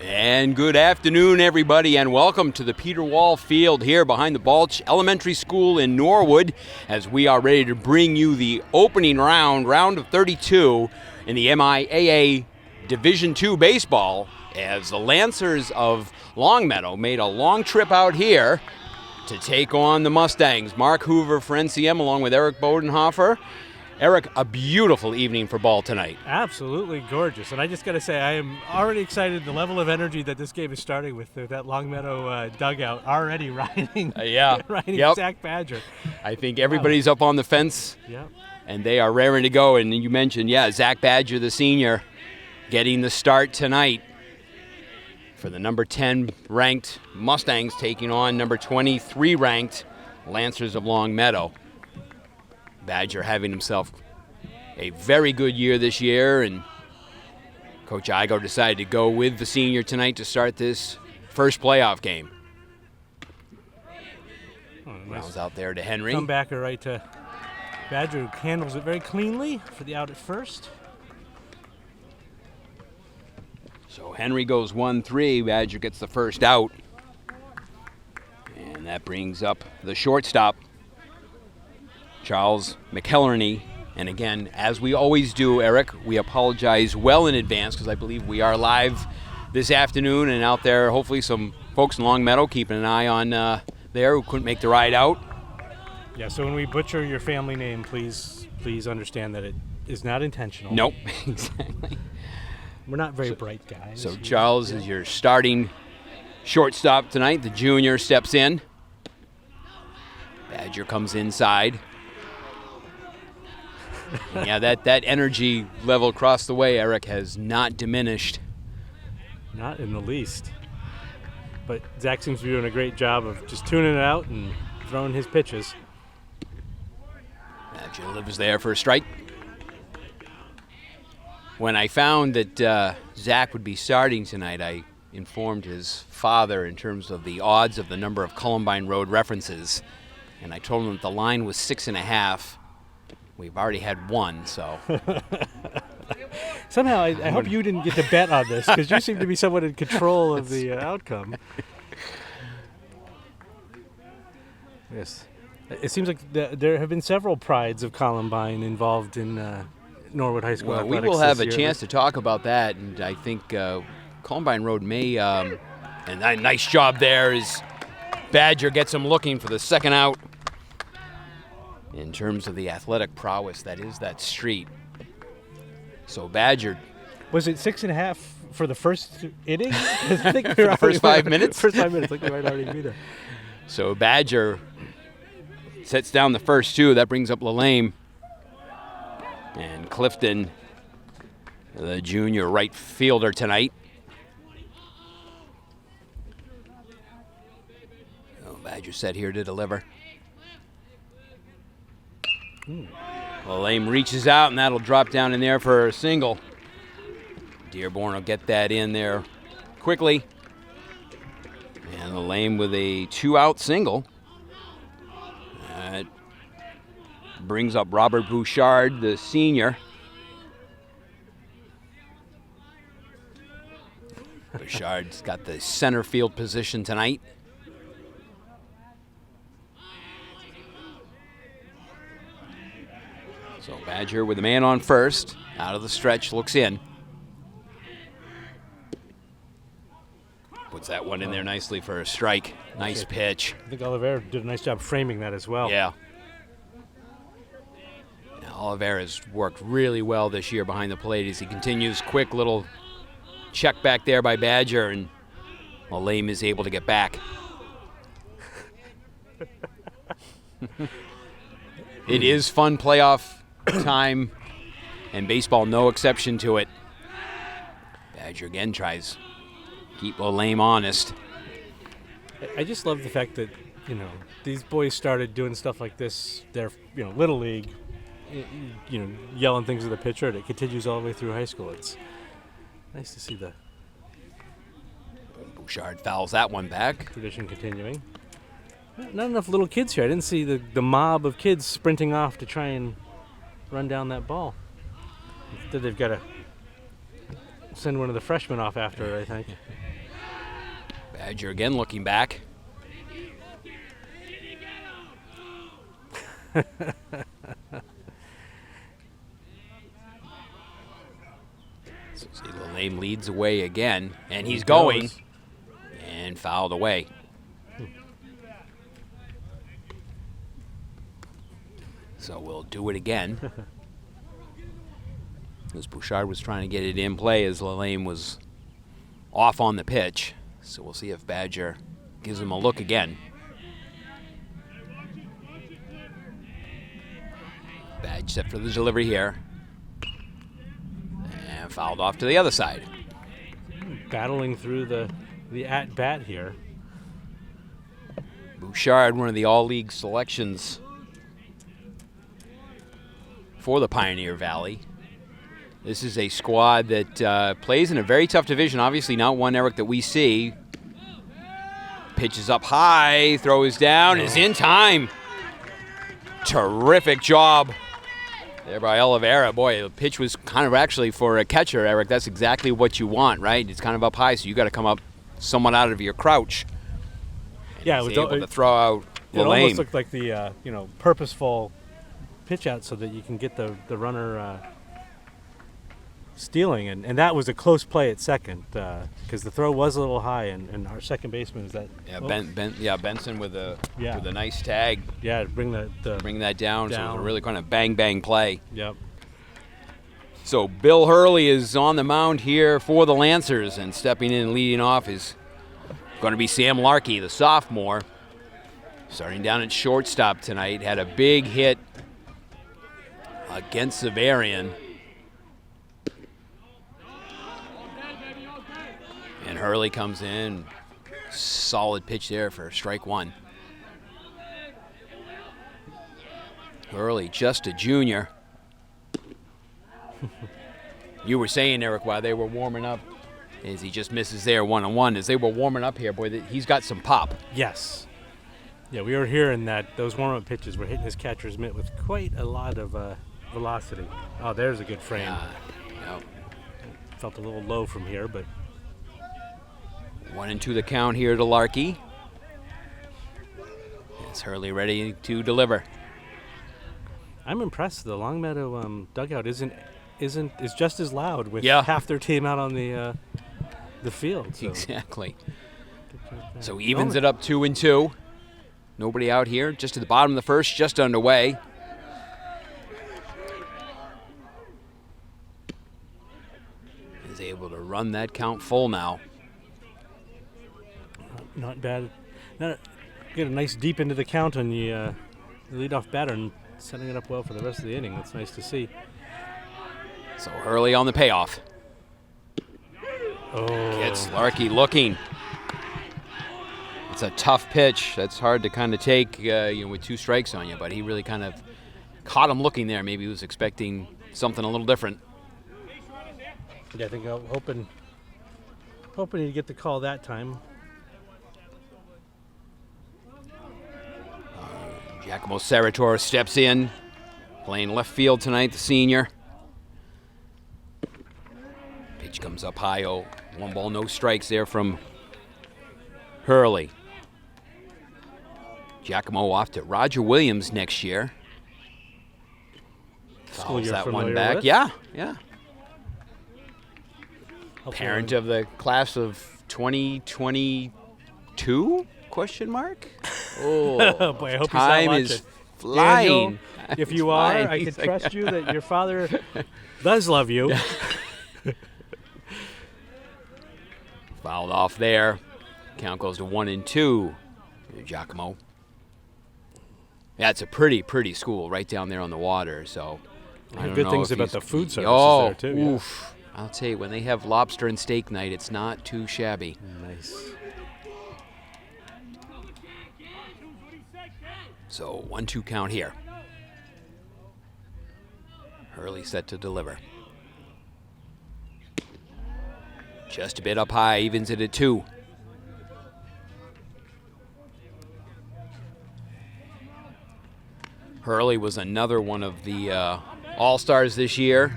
And good afternoon, everybody, and welcome to the Peter Wall Field here behind the Balch Elementary School in Norwood, as we are ready to bring you the opening round of 32 in the MIAA Division II baseball, as the Lancers of Longmeadow made a long trip out here to take on the Mustangs. Mark Hoover for NCM along with Eric Bodenhofer. Eric, a beautiful evening for ball tonight. Absolutely gorgeous. And I just got to say, I am already excited the level of energy that this game is starting with that Longmeadow dugout already riding, riding Zach Badger. I think everybody's up on the fence, and they are raring to go. And you mentioned, Zach Badger, the senior, getting the start tonight for the number 10 ranked Mustangs taking on number 23 ranked Lancers of Longmeadow. Badger having himself a very good year this year, and Coach Igo decided to go with the senior tonight to start this first playoff game. Rounds out there to Henry. Comebacker right to Badger, who handles it very cleanly for the out at first. So Henry goes 1-3. Badger gets the first out. And that brings up the shortstop, Charles McElherney. And again, as we always do, Eric, we apologize well in advance because I believe we are live this afternoon, and out there, hopefully some folks in Longmeadow keeping an eye on there who couldn't make the ride out. Yeah, so when we butcher your family name, please understand that it is not intentional. Nope, exactly. We're not very bright guys. So Charles is your starting shortstop tonight. The junior steps in. Badger comes inside. That energy level across the way, Eric, has not diminished. Not in the least. But Zach seems to be doing a great job of just tuning it out and throwing his pitches. Badger lives there for a strike. When I found that Zach would be starting tonight, I informed his father in terms of the odds of the number of Columbine Road references, and I told him that the line was 6.5. We've already had one, so. Somehow, I hope you didn't get to bet on this, because you seem to be somewhat in control of the outcome. Yes. It seems like there have been several prides of Columbine involved in Norwood High School athletics. Well, we will have a chance to talk about that, and I think Columbine Road may, and a nice job there as Badger gets him looking for the second out. In terms of the athletic prowess that is that street. So Badger. Was it 6.5 for the first inning? I think for the first 5 minutes? First 5 minutes, like we might already be there. So Badger sets down the first two. That brings up LaLame. And Clifton, the junior right fielder tonight. So Badger set here to deliver. LaLame reaches out, and that'll drop down in there for a single. Dearborn will get that in there quickly. And LaLame with a 2-out single. That brings up Robert Bouchard, the senior. Bouchard's got the center field position tonight. So Badger with a man on first, out of the stretch, looks in. Puts that one in there nicely for a strike. Nice pitch. I think Oliveira did a nice job framing that as well. Yeah. Now, Oliveira's worked really well this year behind the plate as he continues. Quick little check back there by Badger, and LaLame is able to get back. It is fun playoff time, and baseball no exception to it. Badger again tries to keep LaLame honest. I just love the fact that, these boys started doing stuff like this, their, little league, yelling things at the pitcher, and it continues all the way through high school. It's nice to see the Bouchard fouls that one back. Tradition continuing. Not enough little kids here. I didn't see the mob of kids sprinting off to try and run down that ball. Instead, they've got to send one of the freshmen off after it, I think. Badger again looking back. So see, Lame leads away again, and he's going, and fouled away. So we'll do it again. As Bouchard was trying to get it in play as Lame was off on the pitch. So we'll see if Badger gives him a look again. Badge set for the delivery here. And fouled off to the other side. Battling through the at-bat here. Bouchard, one of the all-league selections for the Pioneer Valley. This is a squad that plays in a very tough division. Obviously not one, Eric, that we see. Pitches up high, throws down, is in time. Terrific job there by Oliveira. Boy, the pitch was kind of actually for a catcher, Eric. That's exactly what you want, right? It's kind of up high, so you got to come up somewhat out of your crouch. Yeah, it was able to throw out It almost looked like the purposeful pitch out so that you can get the runner stealing, and that was a close play at second because the throw was a little high, and our second baseman is that. Yeah, Benson with a nice tag. Yeah, bring that down. So it was a really kind of bang play. Yep. So Bill Hurley is on the mound here for the Lancers, and stepping in and leading off is going to be Sam Larkey, the sophomore, starting down at shortstop tonight. Had a big hit against Severian. And Hurley comes in, solid pitch there for strike one. Hurley, just a junior. You were saying, Eric, while they were warming up, as he just misses there one-on-one, as they were warming up here, boy, he's got some pop. Yes. Yeah, we were hearing that those warm-up pitches were hitting his catcher's mitt with quite a lot of velocity. Oh, there's a good frame. Yep. Felt a little low from here, but 1-2 the count here to Larkey. Is Hurley ready to deliver? I'm impressed. The Longmeadow dugout is just as loud with Yeah. half their team out on the field. So. Exactly. So evens it up 2-2. Nobody out here. Just to the bottom of the first, just underway. Is able to run that count full now. Not bad. Get a nice deep into the count on the leadoff batter and setting it up well for the rest of the inning. That's nice to see. So Hurley on the payoff. Oh. Gets Larkey looking. It's a tough pitch. That's hard to kind of take with 2 strikes on you, but he really kind of caught him looking there. Maybe he was expecting something a little different. Yeah, I think I'm hoping he'd get the call that time. Giacomo Serratore steps in, playing left field tonight, the senior. Pitch comes up high, 1 ball, no strikes there from Hurley. Giacomo off to Roger Williams next year. School you're that one familiar back. with? Yeah. Hopefully Parent of the class of 2022? Question mark? Oh, boy, I hope time he's not is watching. flying. Daniel, if you are, I can trust you that your father does love you. Fouled off there. Count goes to 1-2. Giacomo. Yeah, it's a pretty school right down there on the water. So I don't good know things if about he's- the food services there too. Yeah. Oof. I'll tell you, when they have lobster and steak night, it's not too shabby. Nice. So 1-2 count here. Hurley set to deliver. Just a bit up high, evens it at 2. Hurley was another one of the all-stars this year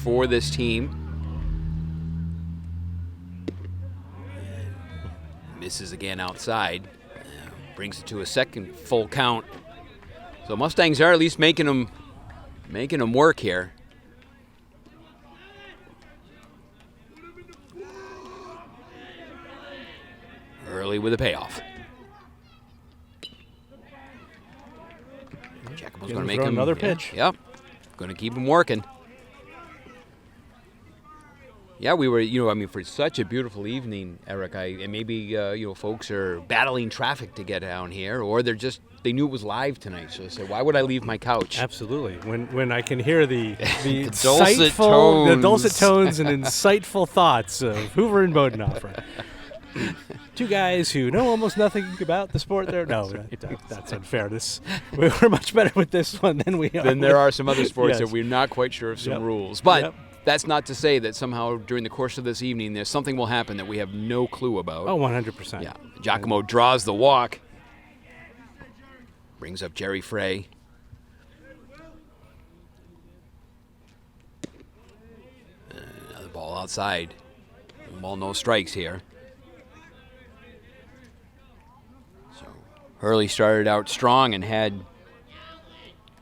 for this team. misses again outside. Brings it to a second full count. So Mustangs are at least making them work here. Early with a payoff. Giacomo's going to make him another pitch. Yep. Going to keep him working. Yeah, we were, for such a beautiful evening, Eric, and maybe, folks are battling traffic to get down here, or they knew it was live tonight, so they said, why would I leave my couch? Absolutely. When I can hear the dulcet tones and insightful thoughts of Hoover and Bodenhofer. Two guys who know almost nothing about the sport there. No, that's unfair. We're much better with this one than we are. Then there are some other sports that we're not quite sure of some rules. But that's not to say that somehow during the course of this evening there's something will happen that we have no clue about. Oh, 100%. Yeah. Giacomo draws the walk. Brings up Jerry Frey. Another ball outside. Ball, no strikes here. So Hurley started out strong and had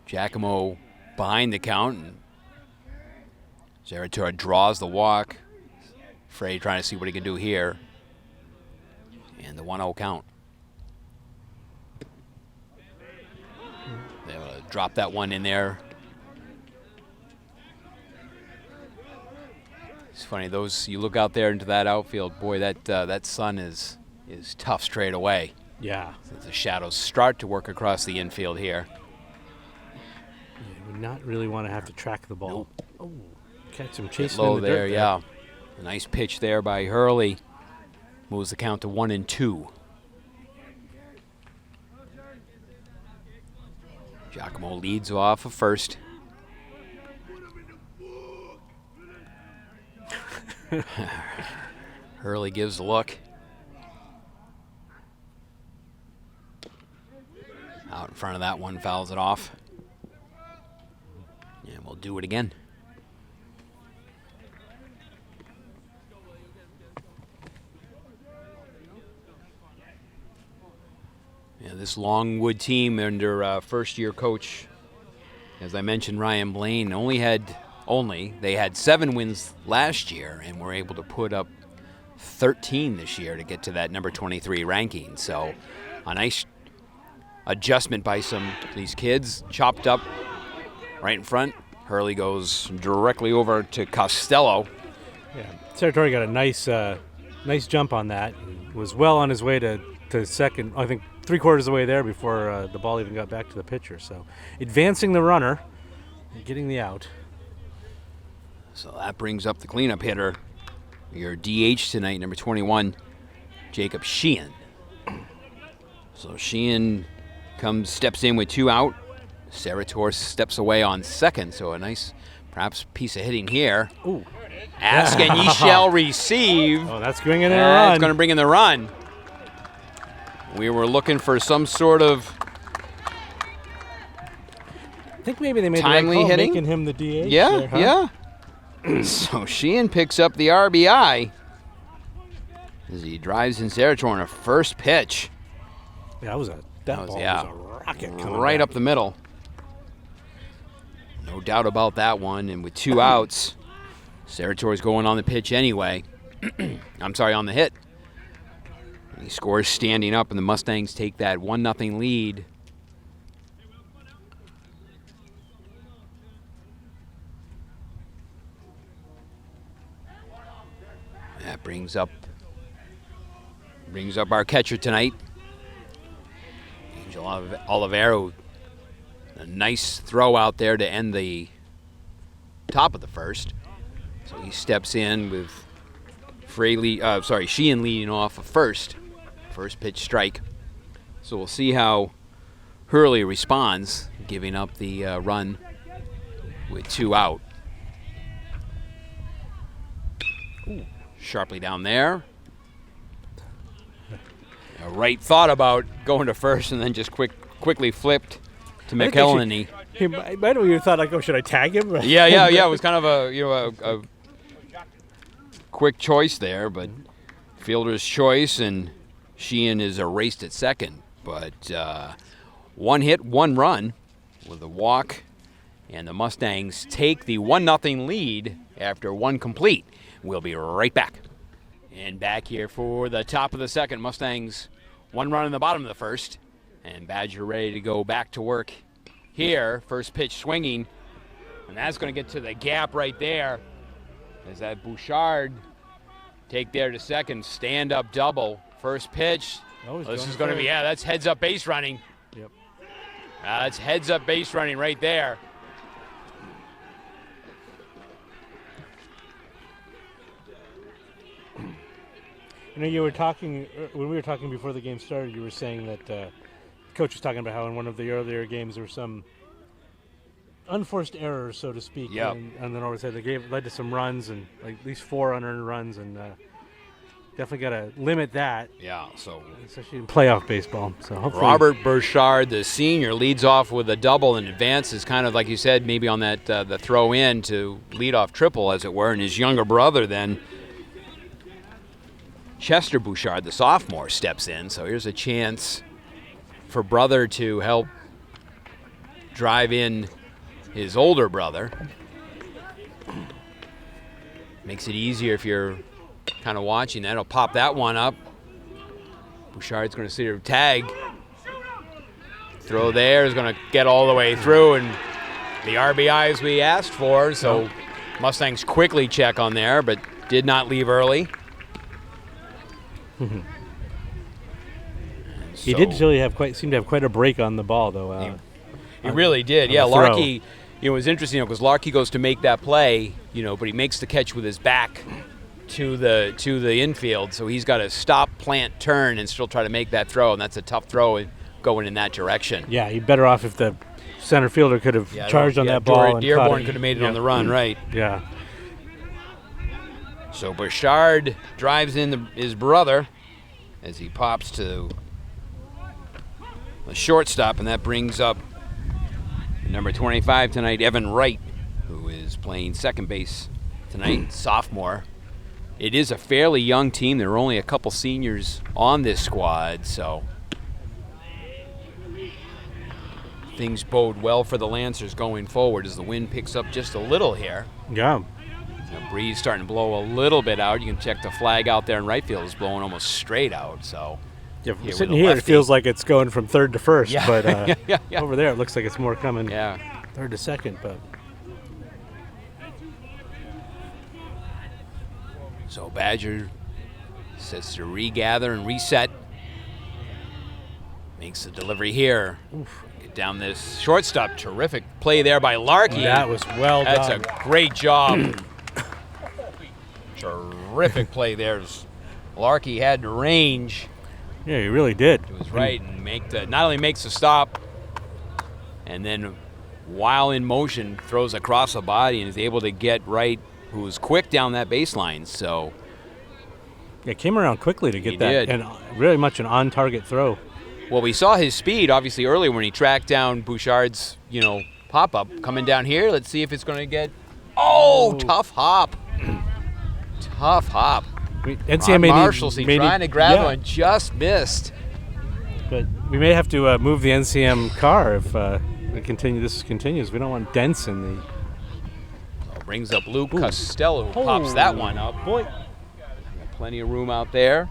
Giacomo behind the count. And Zerator draws the walk. Frey trying to see what he can do here. And the 1-0 count. They'll drop that one in there. It's funny, you look out there into that outfield, boy, that sun is tough straight away. Yeah. The shadows start to work across the infield here. You would not really want to have to track the ball. Nope. Oh, catch him chasing low in the there, dirt yeah. A nice pitch there by Hurley. Moves the count to 1-2. Giacomo leads off of first. Hurley gives a look. Out in front of that one, fouls it off. And we'll do it again. Yeah, this Longwood team under first-year coach, as I mentioned, Ryan Blaine, they had 7 wins last year and were able to put up 13 this year to get to that number 23 ranking. So a nice adjustment by these kids, chopped up right in front. Hurley goes directly over to Costello. Yeah, Serratori got a nice jump on that. Was well on his way to second, I think 3/4 of the way there before the ball even got back to the pitcher. So advancing the runner and getting the out. So that brings up the cleanup hitter, your DH tonight, number 21, Jacob Sheehan. So Sheehan steps in with 2 out. Serrator steps away on second, so a nice, perhaps, piece of hitting here. Ooh. Ask and ye shall receive. Oh, that's bringing in a run. It's going to bring in the run. We were looking for some sort of I think maybe they made timely the right call, hitting, making him the DH. Yeah, there, huh? yeah. So Sheehan picks up the RBI as he drives in Serrator on a first pitch. Yeah, that ball was a rocket coming right back. up the middle. No doubt about that one. And with 2 outs, Serrator's going on the pitch anyway. I'm sorry, on the hit. He scores standing up, and the Mustangs take that 1-0 lead. That brings up our catcher tonight, Angel Olivero. A nice throw out there to end the top of the first. So he steps in with Sheehan leading off of first. First pitch strike. So we'll see how Hurley responds, giving up the run with 2 out. Ooh. Sharply down there. Wright thought about going to first and then just quickly flipped to McElhenney. He might have even thought, like, oh, should I tag him? Yeah. It was kind of a quick choice there, but fielder's choice, and Sheehan is erased at second. But 1 hit, 1 run with a walk, and the Mustangs take the 1-0 lead after 1 complete. We'll be right back. And back here for the top of the second. Mustangs 1 run in the bottom of the first, and Badger ready to go back to work here. First pitch swinging, and that's going to get to the gap right there. As that Bouchard take there to second, stand up double. First pitch. This is going to be, that's heads up base running. Yep. That's heads up base running right there. You know, you were talking, when we were talking before the game started, you were saying that the coach was talking about how in one of the earlier games there were some unforced errors, so to speak, on the north side. They led to some runs, and like at least 4 unearned runs, and definitely got to limit that. Yeah, so especially in playoff baseball. So hopefully Robert Bouchard, the senior, leads off with a double and advances, kind of like you said, maybe on that the throw in to lead off triple, as it were, and his younger brother then, Chester Bouchard, the sophomore, steps in. So here's a chance for brother to help drive in his older brother. Makes it easier if you're kind of watching that. He'll pop that one up. Bouchard's going to see her tag. Throw there is going to get all the way through, and the RBIs we asked for. So Mustangs quickly check on there, but did not leave early. He did really seem to have quite a break on the ball, though. He really did. Yeah, Larkey, it was interesting because Larkey goes to make that play, but he makes the catch with his back to the infield, so he's got to stop, plant, turn, and still try to make that throw, and that's a tough throw going in that direction. Yeah, he'd better off if the center fielder could have charged on that ball. Dearborn could have made it on the run, right? Yeah. So Bouchard drives in his brother as he pops to the shortstop, and that brings up number 25 tonight, Evan Wright, who is playing second base tonight, sophomore. It is a fairly young team. There are only a couple seniors on this squad, so things bode well for the Lancers going forward as the wind picks up just a little here. Yeah. The breeze starting to blow a little bit out. You can check the flag out there in right field is blowing almost straight out. So sitting here, it feels like it's going from third to first, but yeah. over there it looks like it's more coming third to second. But so Badger sets to regather and reset. Makes the delivery here. Oof. Get down this shortstop. Terrific play there by Larkey. That was well done. That's a great job. Terrific play there. Larkey had the range. Yeah, he really did. It was right, and not only makes the stop, and then while in motion throws across the body and is able to get Wright, who was quick down that baseline. So it came around quickly to get that, and really much an on-target throw. Well, we saw his speed obviously earlier when he tracked down Bouchard's, pop-up coming down here. Let's see if it's going to get. Tough hop. Tough hop. NCM Marshalsey trying to grab one, just missed. But we may have to move the NCM car if this continues. We don't want dents in the. Brings up Luke Costello, who pops that one up. Boy, plenty of room out there.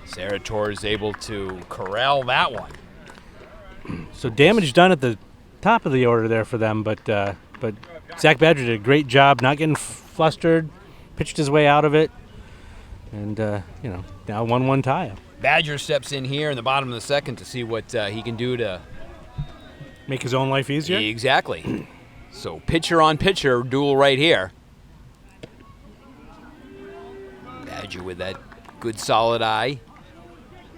Sarator is able to corral that one. So damage done at the top of the order there for them, but Zach Badger did a great job not getting flustered, pitched his way out of it, and now 1-1 tie. Badger steps in here in the bottom of the second to see what he can do to make his own life easier. Exactly. So pitcher on pitcher duel right here. Badger with that good solid eye.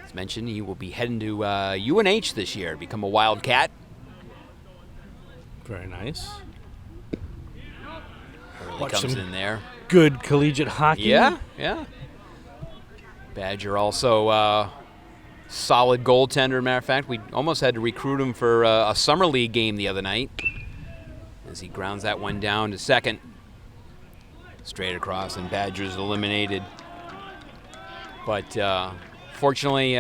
As mentioned, he will be heading to UNH this year, become a Wildcat. Very nice. Early comes in there. Good collegiate hockey. Yeah. Badger also solid goaltender. Matter of fact, we almost had to recruit him for a summer league game the other night as he grounds that one down to second. Straight across, and Badger's eliminated. But Unfortunately,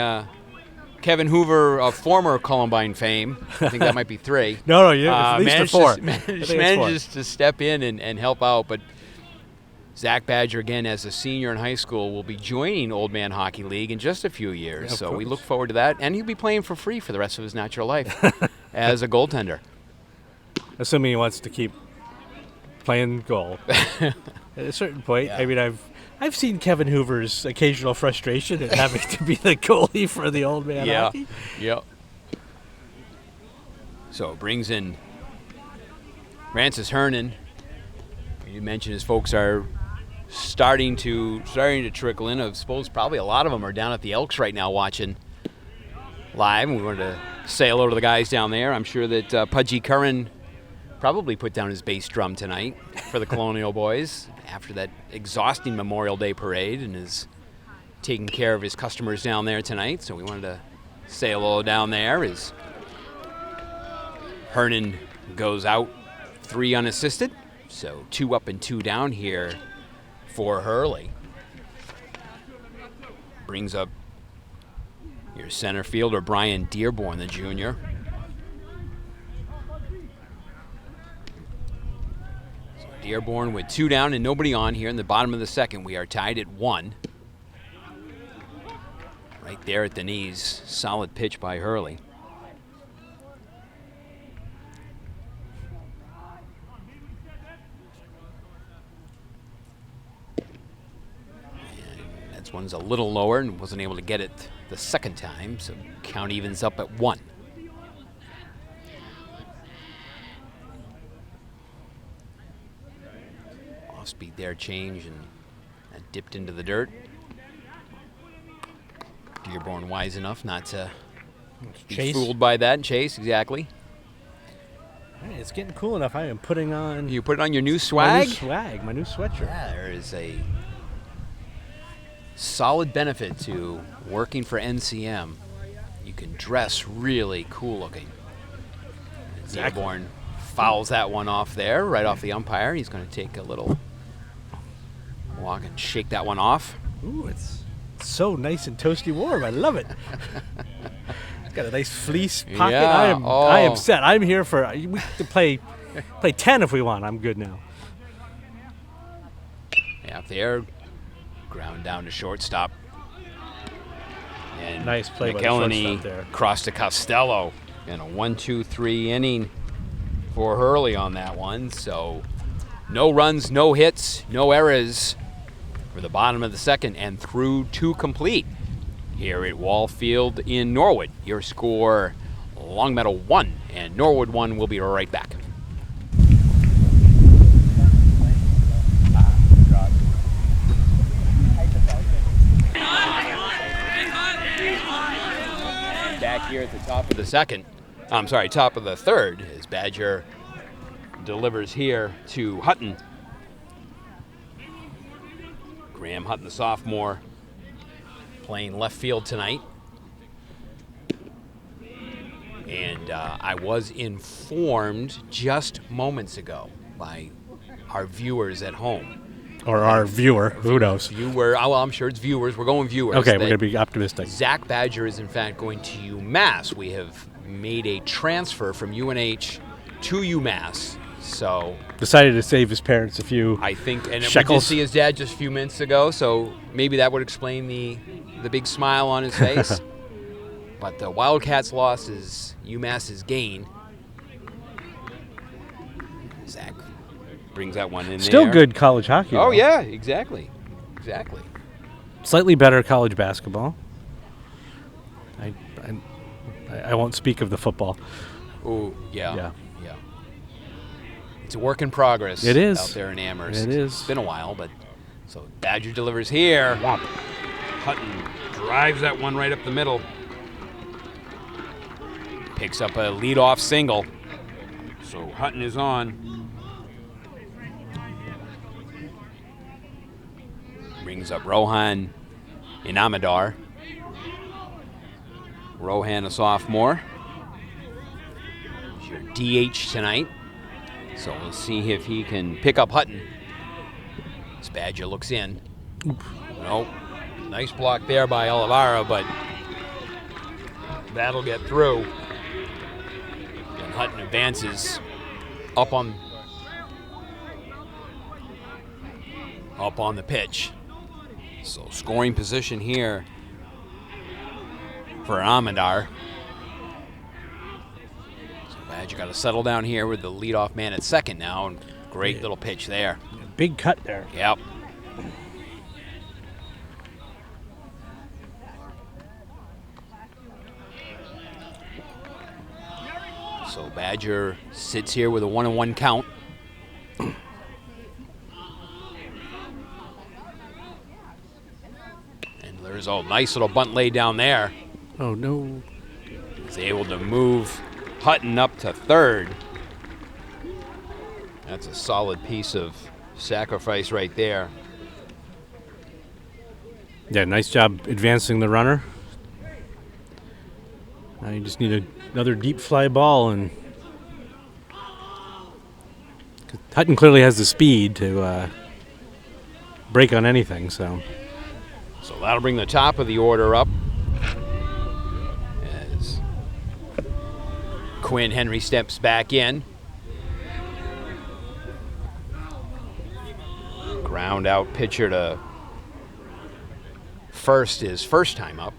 Kevin Hoover of former Columbine fame, I think that might be 3. No, at least 4. Manages to step in and help out, but Zach Badger, again, as a senior in high school, will be joining Old Man Hockey League in just a few years. Yeah, so we look forward to that. And he'll be playing for free for the rest of his natural life as a goaltender. Assuming he wants to keep playing goal. At a certain point, I mean, I've seen Kevin Hoover's occasional frustration at having to be the goalie for the Old Man Hockey. Yeah. So it brings in Francis Hernan. You mentioned his folks are starting to trickle in. I suppose probably a lot of them are down at the Elks right now watching live. And we wanted to say hello to the guys down there. I'm sure that Pudgy Curran probably put down his bass drum tonight for the Colonial boys after that exhausting Memorial Day parade and is taking care of his customers down there tonight. So we wanted to say hello down there as Hernan goes out 3 unassisted. So 2 up and 2 down here for Hurley. Brings up your center fielder, Brian Dearborn, the junior. So Dearborn with 2 down and nobody on here in the bottom of the second. We are tied at 1. Right there at the knees. Solid pitch by Hurley. One's a little lower and wasn't able to get it the second time, so count evens up at 1. Off speed there, change, and dipped into the dirt. Dearborn wise enough not to be fooled by that and chase, exactly. Hey, it's getting cool enough. I am putting on... You put it on your new swag? My new sweatshirt. Yeah, there is a solid benefit to working for NCM. You can dress really cool looking. Exactly. Dearborn fouls that one off there, right off the umpire. He's going to take a little walk and shake that one off. Ooh, it's so nice and toasty warm. I love it. It's got a nice fleece pocket. Yeah. I am set. I'm here for we can play 10 if we want. I'm good now. Yeah, up there. Ground down to shortstop. And nice play by the shortstop there. Cross to Costello. And a 1-2-3 inning for Hurley on that one. So no runs, no hits, no errors for the bottom of the second and through 2 complete here at Wall Field in Norwood. Your score, Longmeadow 1 and Norwood 1. We'll be right back. Back here at the top of the top of the third, as Badger delivers here to Hutton. Graham Hutton, the sophomore, playing left field tonight. And I was informed just moments ago by our viewers at home. Or our viewer, who knows? I'm sure it's viewers. We're going viewers. Okay, we're going to be optimistic. Zach Badger is, in fact, going to UMass. We have made a transfer from UNH to UMass. So decided to save his parents a few I think, and shekels. we did see his dad just a few minutes ago, so maybe that would explain the big smile on his face. But the Wildcats' loss is UMass's gain. Zach brings that one in Still there. good college hockey. Oh, though. yeah, exactly. Slightly better college basketball. I won't speak of the football. Oh, yeah. It's a work in progress. It is. Out there in Amherst. It is. It's been a while, but so Badger delivers here. Womp. Hutton drives that one right up the middle. Picks up a leadoff single. So Hutton is on. Brings up Rohan Inamadar. Rohan, a sophomore. He's your DH tonight. So we'll see if he can pick up Hutton. As Badger looks in. Nope. Nice block there by Oliveira, but that'll get through. And Hutton advances up on the pitch. So scoring position here for Amadar. So Badger got to settle down here with the leadoff man at second now. And great little pitch there. Big cut there. Yep. So Badger sits here with a 1-1 count. And there's a nice little bunt laid down there. Oh, no. He's able to move Hutton up to third. That's a solid piece of sacrifice right there. Yeah, nice job advancing the runner. Now you just need another deep fly ball, and Hutton clearly has the speed to break on anything. So that'll bring the top of the order up as Quinn Henry steps back in. Ground out pitcher to first his first time up.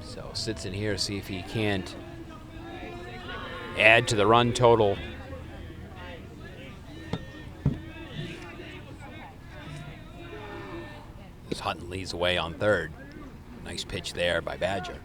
So sits in here to see if he can't add to the run total. As Hutton leads away on third. Nice pitch there by Badger.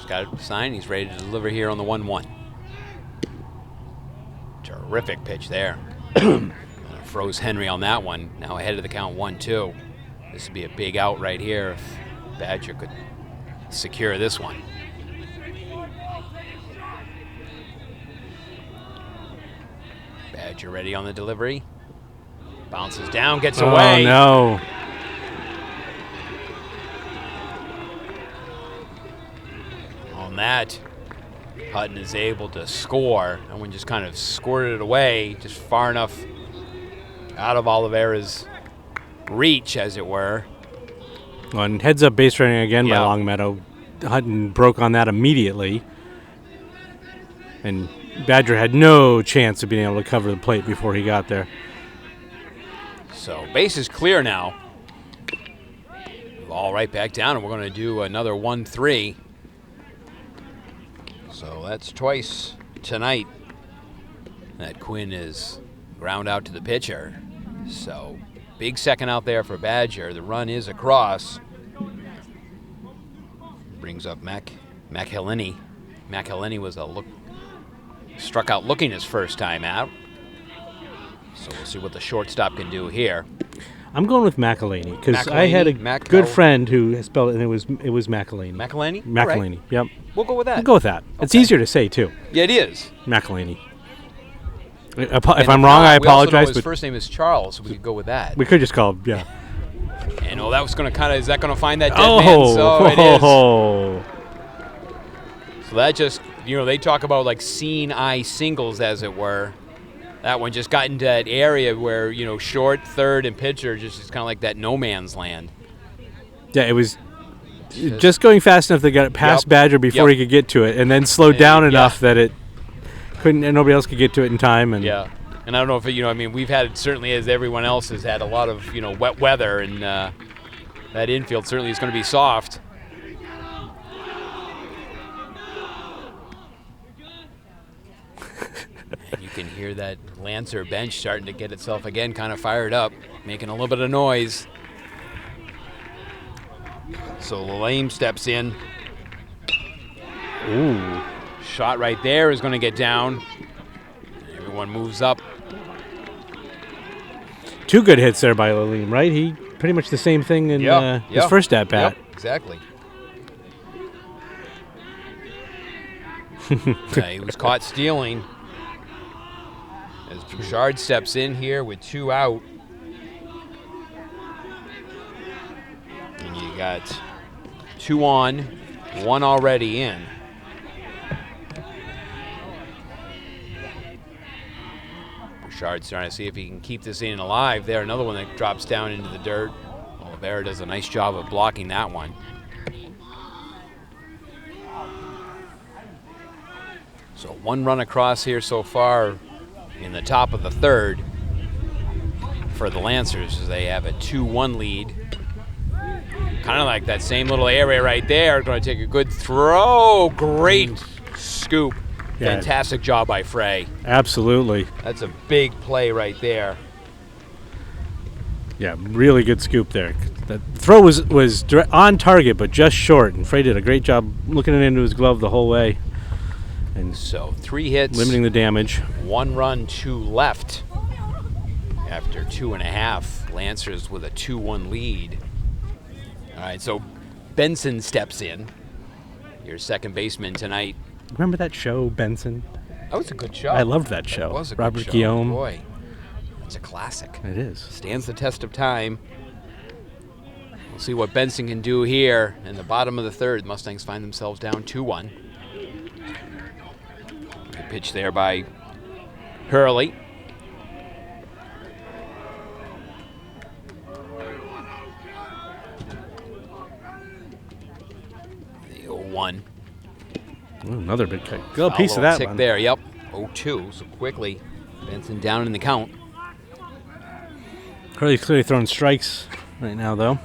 Got a sign. He's ready to deliver here on the 1-1. Terrific pitch there. Froze Henry on that one. Now ahead of the count 1-2. This would be a big out right here if Badger could secure this one. Badger ready on the delivery. Bounces down, gets away. Oh, no. That Hutton is able to score. That one just kind of squirted it away, just far enough out of Oliveira's reach, as it were. On heads-up base running again by Longmeadow. Hutton broke on that immediately, and Badger had no chance of being able to cover the plate before he got there. So base is clear now. Ball right back down, and we're going to do another 1-3. So that's twice tonight that Quinn is ground out to the pitcher. So big second out there for Badger. The run is across. Brings up McElhinney. McElhinney was struck out looking his first time out. So we'll see what the shortstop can do here. I'm going with McElhinney because I had a good friend who spelled it, and it was McElhinney. McElhinney? McElhinney, right. Yep. We'll go with that. We'll go with that. Okay. It's easier to say, too. Yeah, it is. McElhinney. If I'm wrong, I apologize. We also know his first name is Charles, so we could go with that. We could just call him, yeah. And that was going to kind of, is that going to find that dead man? So it is. So that just, they talk about like seeing eye singles, as it were. That one just got into that area where, short, third, and pitcher just is kind of like that no man's land. Yeah, it was just going fast enough to get it past Badger before he could get to it, and then slowed down enough that it couldn't, and nobody else could get to it in time. And and I don't know if we've had, certainly as everyone else has had a lot of, wet weather, and that infield certainly is going to be soft. And you can hear that Lancer bench starting to get itself again kind of fired up, making a little bit of noise. So Lalame steps in. Ooh. Shot right there is going to get down. Everyone moves up. Two good hits there by Lalame, right? He pretty much the same thing in his first at-bat. Yep, exactly. He was caught stealing. As Bouchard steps in here with 2 out. And you got 2 on, 1 already in. Bouchard's trying to see if he can keep this inning alive there. Another one that drops down into the dirt. Oliveira does a nice job of blocking that one. So 1 run across here so far in the top of the 3rd for the Lancers as they have a 2-1 lead. Kind of like that same little area right there. Going to take a good throw. Great scoop. Yeah. Fantastic job by Frey. Absolutely. That's a big play right there. Yeah, really good scoop there. The throw was on target, but just short, and Frey did a great job looking it into his glove the whole way. And so 3 hits. Limiting the damage. 1 run, 2 left. After 2.5, Lancers with a 2-1 lead. All right, so Benson steps in. Your second baseman tonight. Remember that show, Benson? That was a good show. I loved that show. It was a Robert good show. Guillaume. Boy, it's a classic. It is. Stands the test of time. We'll see what Benson can do here. In the bottom of the 3rd, Mustangs find themselves down 2-1. Good pitch there by Hurley. The 0-1. Ooh, another big kick. Good piece of that tick one. There, yep. 0-2, so quickly Benson down in the count. Hurley's clearly throwing strikes right now, though.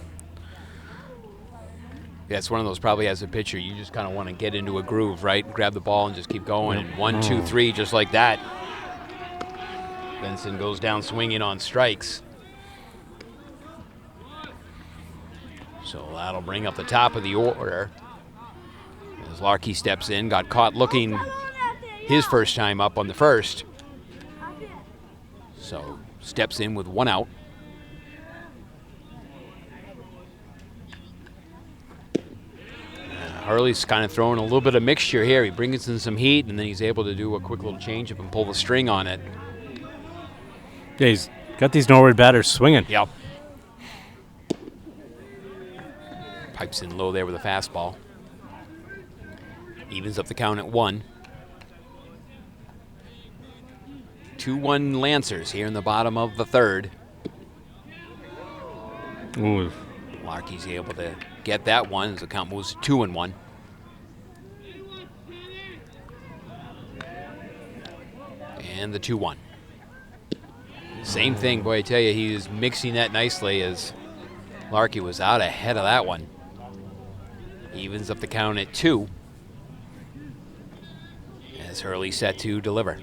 Yeah, it's one of those probably as a pitcher, you just kind of want to get into a groove, right? Grab the ball and just keep going. Yep. And 1, 2, 3, just like that. Benson goes down swinging on strikes. So that'll bring up the top of the order. As Larkey steps in, got caught looking his first time up on the 1st. So steps in with 1 out. Hurley's kind of throwing a little bit of mixture here. He brings in some heat, and then he's able to do a quick little changeup and pull the string on it. Yeah, he's got these Norwood batters swinging. Yep. Pipes in low there with a fastball. Evens up the count at 1. 2-1 Lancers here in the bottom of the 3rd. Ooh. Larkey's able to get that one as the count moves to 2-1. And the 2-1. Same thing, boy, I tell you, he was mixing that nicely as Larkey was out ahead of that one. Evens up the count at 2. As Hurley set to deliver.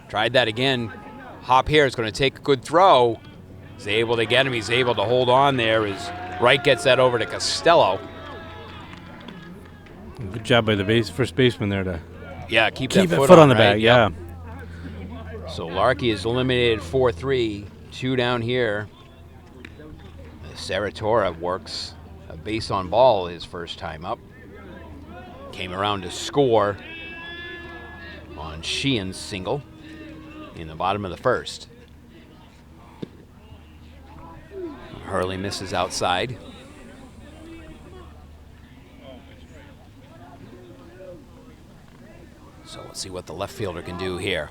Tried that again. Hop here is going to take a good throw. He's able to get him. He's able to hold on there as Wright gets that over to Costello. Good job by the first baseman there to keep that foot on the right? bag. Yeah. So Larkey is eliminated 4-3. 2 down here. Saratora works a base on ball his first time up. Came around to score on Sheehan's single in the bottom of the 1st. Hurley misses outside. So let's see what the left fielder can do here.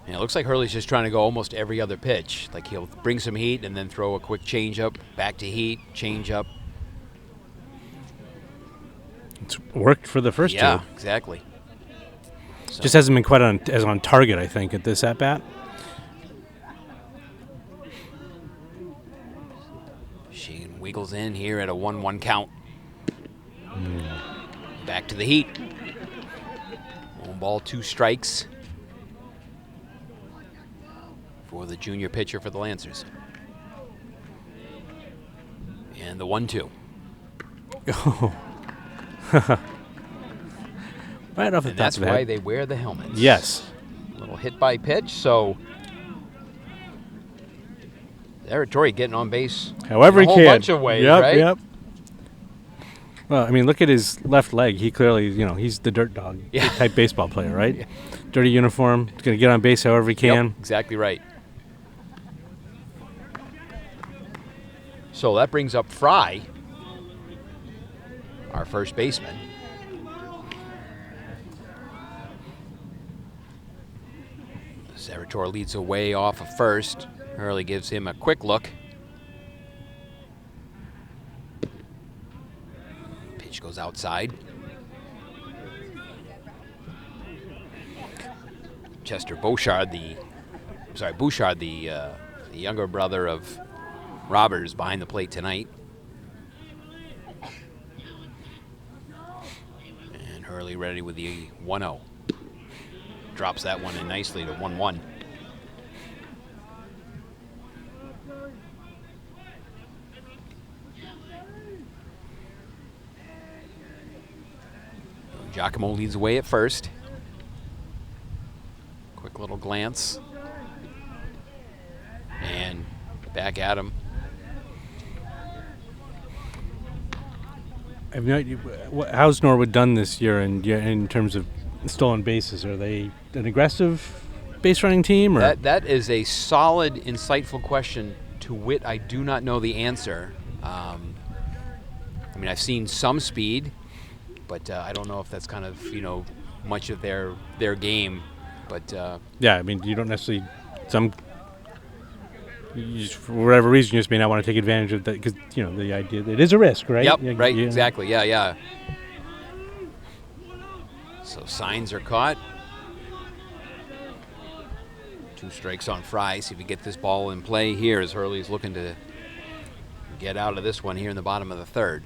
And it looks like Hurley's just trying to go almost every other pitch. Like he'll bring some heat and then throw a quick changeup, back to heat, changeup. It's worked for the first two. Yeah, exactly. So just hasn't been quite as on target, I think, at this at-bat. Sheehan wiggles in here at a 1-1 count. Back to the heat. 1 ball, 2 strikes for the junior pitcher for the Lancers. And the 1-2. Oh. Right off the top of the head. That's why they wear the helmets. Yes. A little hit by pitch, so Saratori getting on base however in a he whole can. bunch of ways, right? Yep. Well, I mean, look at his left leg. He clearly, he's the dirt dog type baseball player, right? Yeah. Dirty uniform. He's going to get on base however he can. Yep, exactly right. So that brings up Fry, our first baseman. Serrator leads away off of first. Hurley gives him a quick look. Pitch goes outside. Chester Bouchard, the younger brother of Robert, is behind the plate tonight. And Hurley ready with the 1-0. Drops that one in nicely to 1-1. Giacomo leads away at first. Quick little glance. And back at him. I have no idea. How's Norwood done this year in terms of stolen bases? Are they an aggressive base running team? Or? That is a solid, insightful question to wit I do not know the answer. I mean, I've seen some speed, but I don't know if that's kind of, much of their game. But yeah, I mean, you don't necessarily for whatever reason, you just may not want to take advantage of that because, the idea that it is a risk, right? Yep, right, exactly, yeah. So signs are caught. 2 strikes on Fry. See if we get this ball in play here as Hurley's looking to get out of this one here in the bottom of the third.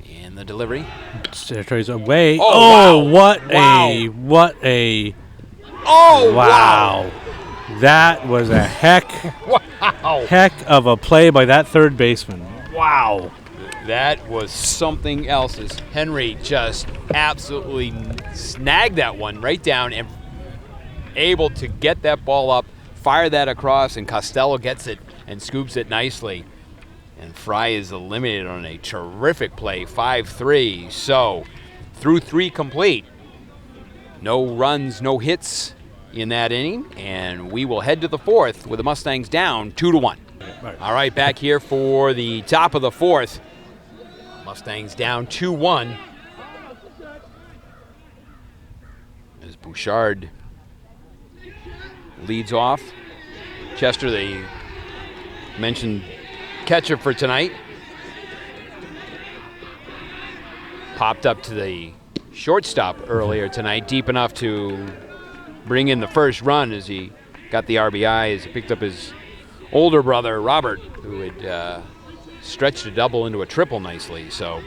And the delivery. Tries away. Oh, wow. Wow. Wow. That was a heck of a play by that third baseman. Wow. That was something else as Henry just absolutely snagged that one right down and able to get that ball up, fire that across, and Costello gets it and scoops it nicely. And Fry is eliminated on a terrific play, 5-3. So, through 3 complete. No runs, no hits in that inning, and we will head to the 4th with the Mustangs down 2-1. Right. All right, back here for the top of the 4th. Mustangs down 2-1. As Bouchard leads off. Chester, the mentioned catcher for tonight, popped up to the shortstop earlier tonight, deep enough to bring in the first run as he got the RBI, as he picked up his older brother, Robert, who had stretched a double into a triple nicely. So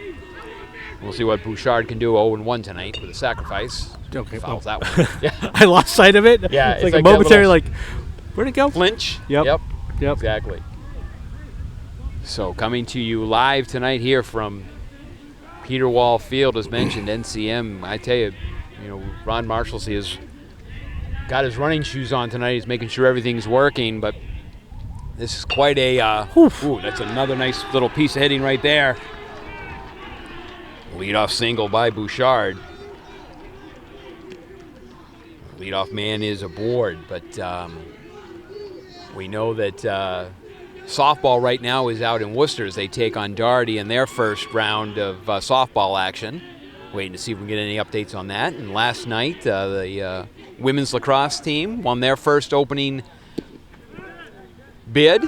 we'll see what Bouchard can do 0-1 tonight with a sacrifice. Okay, Fouls that one. Yeah. I lost sight of it. Yeah, it's like a momentary, where'd it go? Flinch. Yep. Exactly. So coming to you live tonight here from Peter Wall Field, as mentioned, NCM. I tell you, Ron Marshalsea has got his running shoes on tonight. He's making sure everything's working, but this is quite a, that's another nice little piece of hitting right there. Leadoff single by Bouchard. Leadoff man is aboard, but we know that softball right now is out in Worcester as they take on Doherty in their first round of softball action. Waiting to see if we can get any updates on that. And last night, the women's lacrosse team won their first opening bid.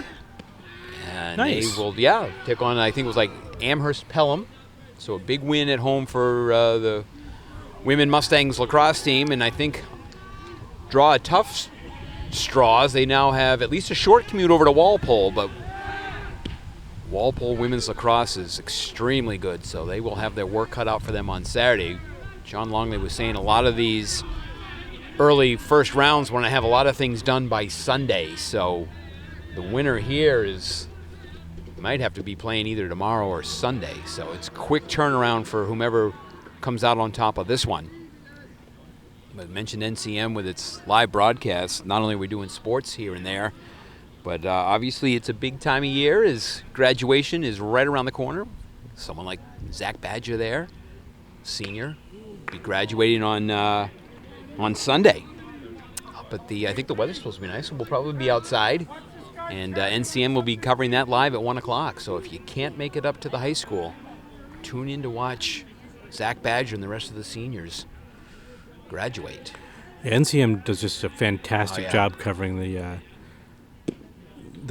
And nice. They will, take on, I think it was like Amherst Pelham. So a big win at home for the women Mustangs lacrosse team. And I think draw a tough straws. They now have at least a short commute over to Walpole, but Walpole women's lacrosse is extremely good, so they will have their work cut out for them on Saturday. John Longley was saying a lot of these early first rounds want to have a lot of things done by Sunday, so the winner here might have to be playing either tomorrow or Sunday, so it's quick turnaround for whomever comes out on top of this one. I mentioned NCM with its live broadcast. Not only are we doing sports here and there, but obviously it's a big time of year as graduation is right around the corner. Someone like Zach Badger there, senior, be graduating on Sunday. But I think the weather's supposed to be nice, so we'll probably be outside And NCM will be covering that live at 1 o'clock. So if you can't make it up to the high school, tune in to watch Zach Badger and the rest of the seniors graduate. Yeah, NCM does just a fantastic job covering the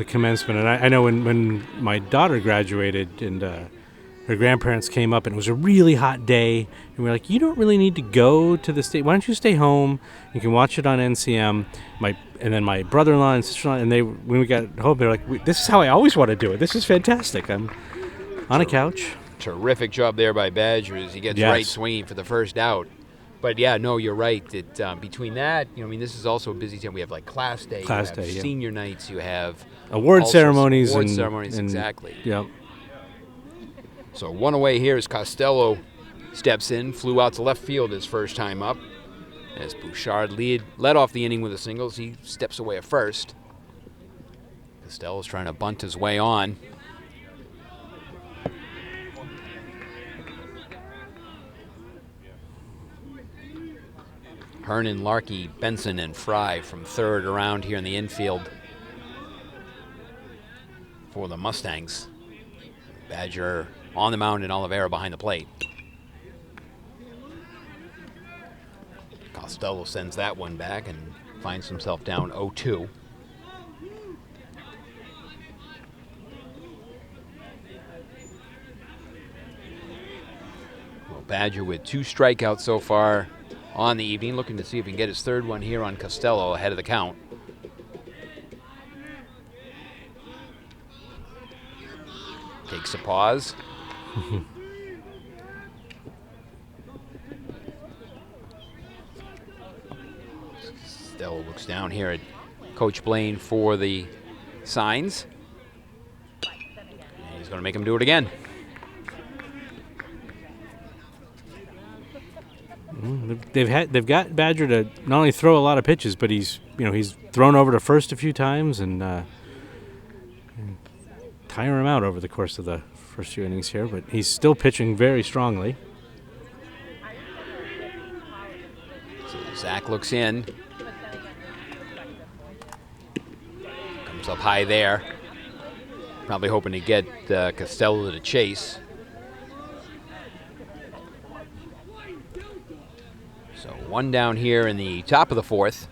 commencement. And I know when my daughter graduated and her grandparents came up and it was a really hot day, and we were like, you don't really need to go to the state. Why don't you stay home? You can watch it on NCM. And then my brother-in-law and sister-in-law, and when we got home, they were like, this is how I always want to do it. This is fantastic. I'm on a couch. Terrific job there by Badger as he gets right swinging for the first out. But yeah, no, you're right. That between that, this is also a busy time. We have like class day, senior nights, you have award ceremonies, exactly. Yep. So one away here as Costello steps in, flew out to left field his first time up. As Bouchard led off the inning with a single, he steps away at first. Costello's trying to bunt his way on. Hernan, Larkey, Benson, and Fry from third around here in the infield for the Mustangs. Badger on the mound and Oliveira behind the plate. Costello sends that one back and finds himself down 0-2. Well, Badger with 2 strikeouts so far on the evening, looking to see if he can get his third one here on Costello ahead of the count. Takes a pause. Costello looks down here at Coach Blaine for the signs. And he's going to make him do it again. They've got Badger to not only throw a lot of pitches, but he's thrown over to first a few times and tire him out over the course of the first few innings here. But he's still pitching very strongly. So Zach looks in, comes up high there, probably hoping to get Costello to chase. So one down here in the top of the fourth.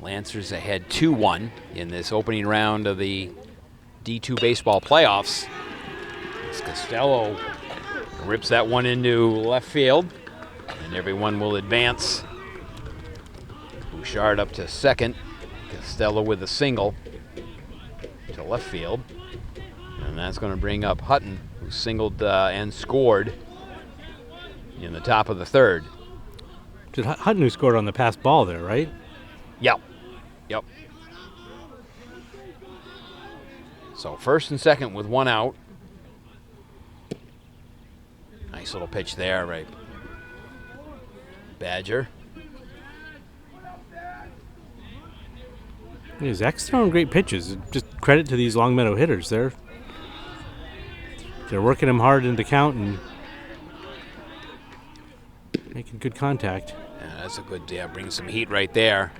Lancers ahead 2-1 in this opening round of the D2 baseball playoffs. As Costello rips that one into left field, and everyone will advance. Bouchard up to second. Costello with a single to left field. And that's going to bring up Hutton, who singled and scored in the top of the third. Hutton who scored on the pass ball there, right? Yep. So first and second with one out. Nice little pitch there, right? Badger. Yeah, Zach's throwing great pitches. Just credit to these Longmeadow hitters. They're working him hard into count and making good contact. Yeah, that's a good, brings some heat right there.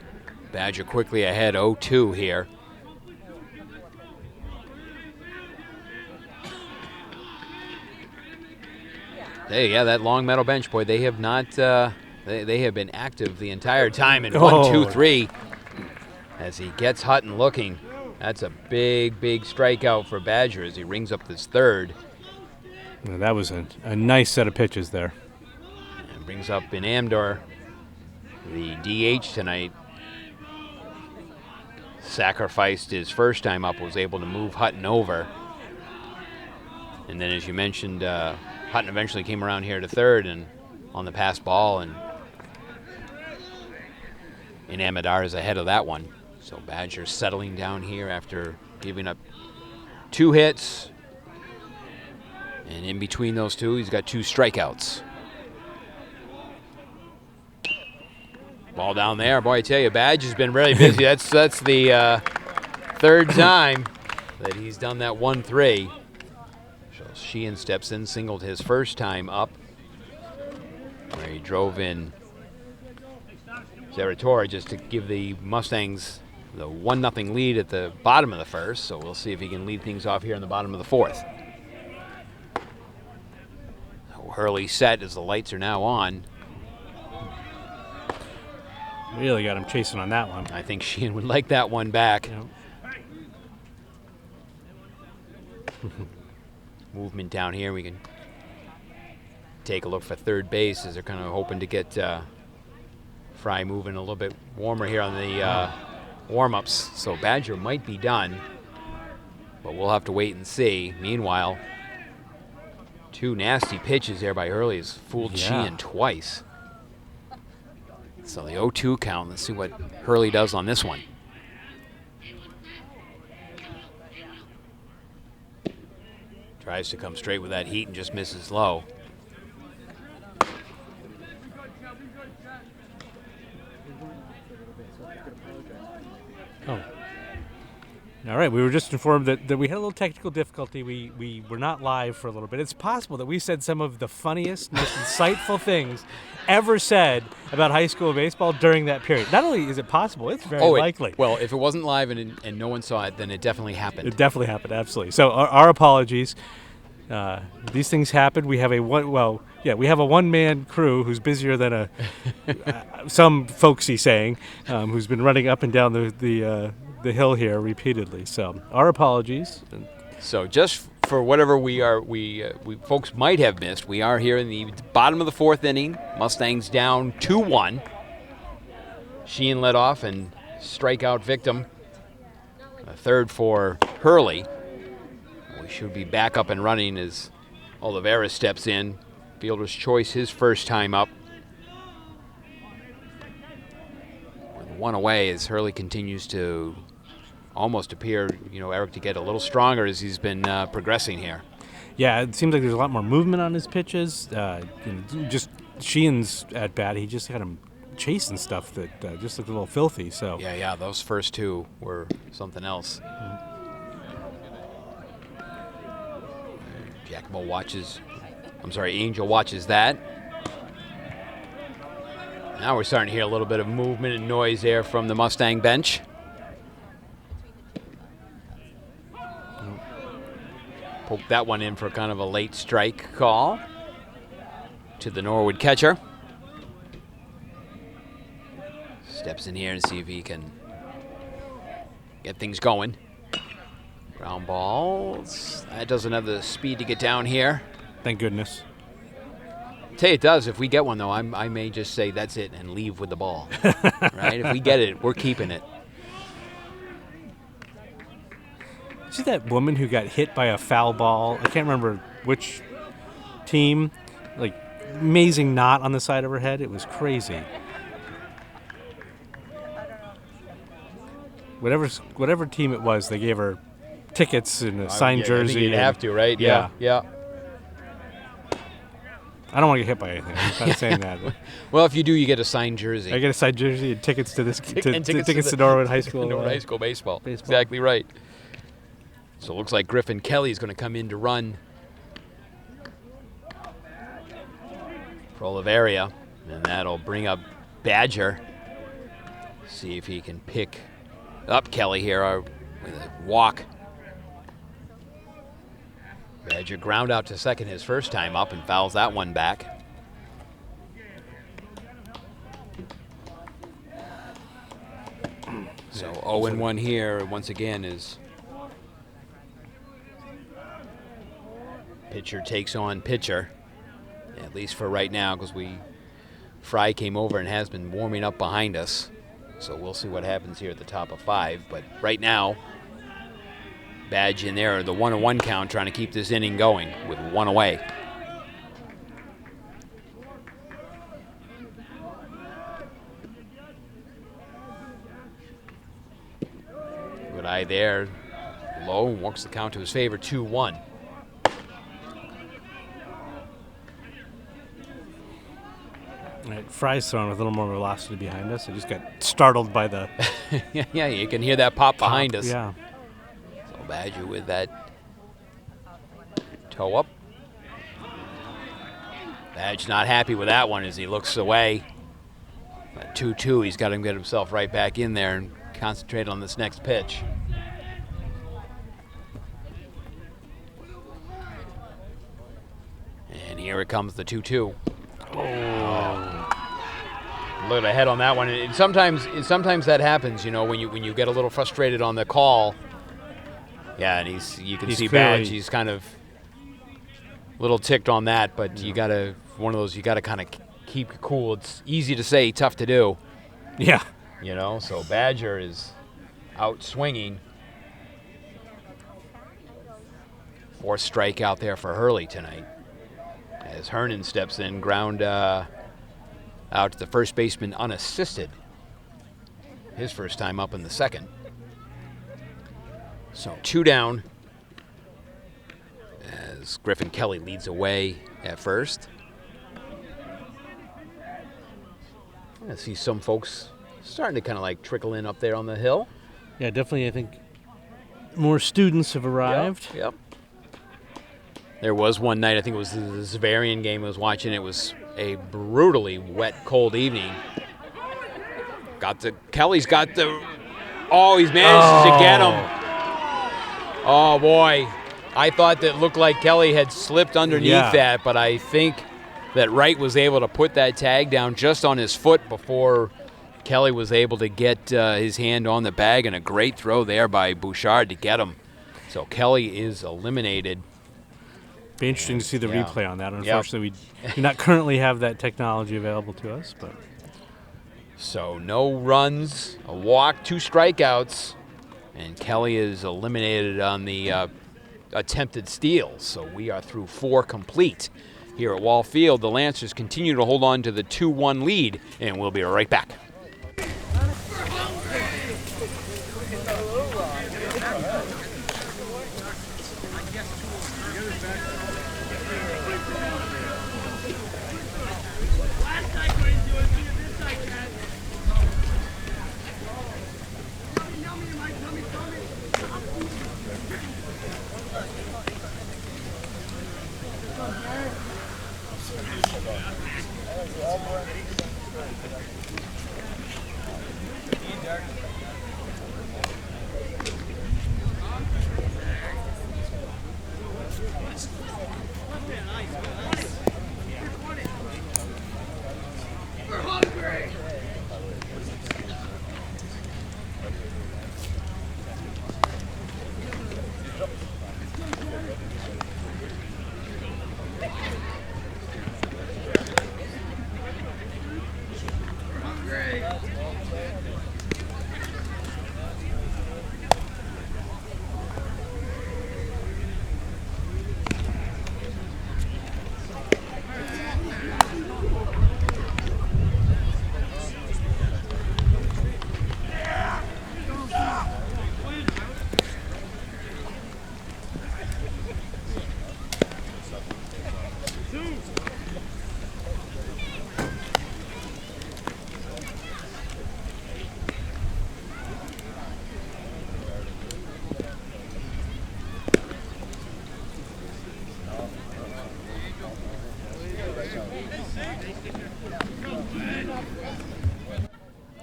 Badger quickly ahead 0-2 here. Hey, yeah, that Longmeadow bench, boy, they have not, they have been active the entire time in 1-2-3 as he gets Hutton looking. That's a big, big strikeout for Badger as he rings up this third. Yeah, that was a nice set of pitches there. And brings up in Amdor, the DH tonight. Sacrificed his first time up, was able to move Hutton over. And then, as you mentioned, Hutton eventually came around here to third and on the pass ball, and Amadar is ahead of that one. So Badger settling down here after giving up 2 hits. And in between those two, he's got 2 strikeouts. Ball down there. Boy, I tell you, Badge has been really busy. That's the third time that he's done that 1-3. So Sheehan steps in, singled his first time up, where he drove in Zeratora just to give the Mustangs the 1-0 lead at the bottom of the first, so we'll see if he can lead things off here in the bottom of the fourth. Hurley set as the lights are now on. Really got him chasing on that one. I think Sheehan would like that one back. Yep. Movement down here. We can take a look for third base as they're kind of hoping to get Fry moving a little bit warmer here on the warm-ups. So Badger might be done, but we'll have to wait and see. Meanwhile, 2 nasty pitches there by Hurley has fooled Sheehan twice. So the 0-2 count. Let's see what Hurley does on this one. Tries to come straight with that heat and just misses low. Oh. All right, we were just informed that we had a little technical difficulty. We were not live for a little bit. It's possible that we said some of the funniest, most insightful things ever said about high school baseball during that period. Not only is it possible, it's very likely. Well, if it wasn't live and no one saw it, then it definitely happened. It definitely happened, absolutely. So our apologies. These things happen. We have a one-man crew who's busier than some folksy saying, who's been running up and down the hill here repeatedly. So our apologies. So just for whatever we folks might have missed, we are here in the bottom of the fourth inning. Mustangs down 2-1. Sheehan led off and strikeout victim. A third for Hurley. We should be back up and running as Oliveira steps in. Fielder's choice his first time up. With 1 away as Hurley continues to almost appear, Eric, to get a little stronger as he's been progressing here. Yeah, it seems like there's a lot more movement on his pitches. Just Sheehan's at bat, he just had him chasing stuff that just looked a little filthy. So Yeah, those first 2 were something else. Angel watches that. Now we're starting to hear a little bit of movement and noise there from the Mustang bench. Poke that one in for kind of a late strike call to the Norwood catcher. Steps in here and see if he can get things going. Ground balls. That doesn't have the speed to get down here. Thank goodness. Tell you it does. If we get one, though, I may just say that's it and leave with the ball. Right? If we get it, we're keeping it. See that woman who got hit by a foul ball? I can't remember which team. Like, amazing knot on the side of her head. It was crazy. Whatever team it was, they gave her tickets and a signed jersey. I think you'd have to, right? Yeah. I don't want to get hit by anything. I'm not saying that. Well, if you do, you get a signed jersey. I get a signed jersey and tickets to this tickets to Norwood High School. Norwood High School baseball. Exactly right. So it looks like Griffin Kelly is going to come in to run for Oliveira, and that'll bring up Badger. See if he can pick up Kelly here with a walk. Badger ground out to second his first time up and fouls that one back. So 0-1 here once again is pitcher takes on pitcher, at least for right now, because Fry came over and has been warming up behind us. So we'll see what happens here at the top of 5. But right now, Badge in there, the 1-1 count, trying to keep this inning going with 1 away. Good eye there. Low works the count to his favor, 2-1. Right, Fry's throwing with a little more velocity behind us. I just got startled by the... yeah, you can hear that pop behind us. Yeah. So Badger with that toe up. Badge not happy with that one as he looks away. At 2-2, he's got to get himself right back in there and concentrate on this next pitch. And here it comes, the 2-2. Oh. A little ahead on that one. And sometimes that happens, you know, when you get a little frustrated on the call. Yeah, and you can see Badge. He's kind of a little ticked on that, but you gotta kind of keep cool. It's easy to say, tough to do. Yeah. You know, so Badger is out swinging. 4th strikeout there for Hurley tonight. As Hernan steps in, ground out to the first baseman unassisted. His first time up in the 2nd. So 2 down as Griffin Kelly leads away at first. I see some folks starting to kind of like trickle in up there on the hill. Yeah, definitely. I think more students have arrived. Yep. There was one night, I think it was the Zavarian game I was watching. It was a brutally wet, cold evening. Kelly's got the. Oh, he's managed to get him. Oh, boy. I thought that looked like Kelly had slipped underneath that, but I think that Wright was able to put that tag down just on his foot before Kelly was able to get his hand on the bag, and a great throw there by Bouchard to get him. So Kelly is eliminated. Be interesting to see the replay on that. Unfortunately, we do not currently have that technology available to us. But so no runs, a walk, 2 strikeouts, and Kelly is eliminated on the attempted steals. So we are through 4 complete here at Wall Field. The Lancers continue to hold on to the 2-1 lead, and we'll be right back.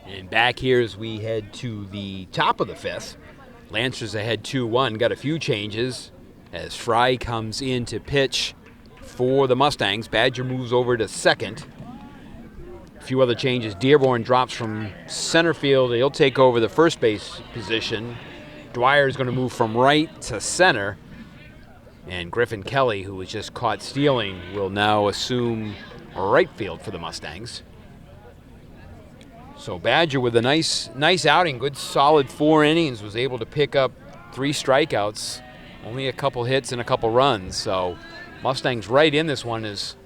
And back here as we head to the top of the 5th. Lancers ahead 2-1, got a few changes as Fry comes in to pitch for the Mustangs. Badger moves over to 2nd. A few other changes. Dearborn drops from center field. He'll take over the first base position. Dwyer is going to move from right to center. And Griffin Kelly, who was just caught stealing, will now assume right field for the Mustangs. So Badger with a nice outing, good solid 4 innings, was able to pick up 3 strikeouts, only a couple hits and a couple runs. So Mustangs right in this one as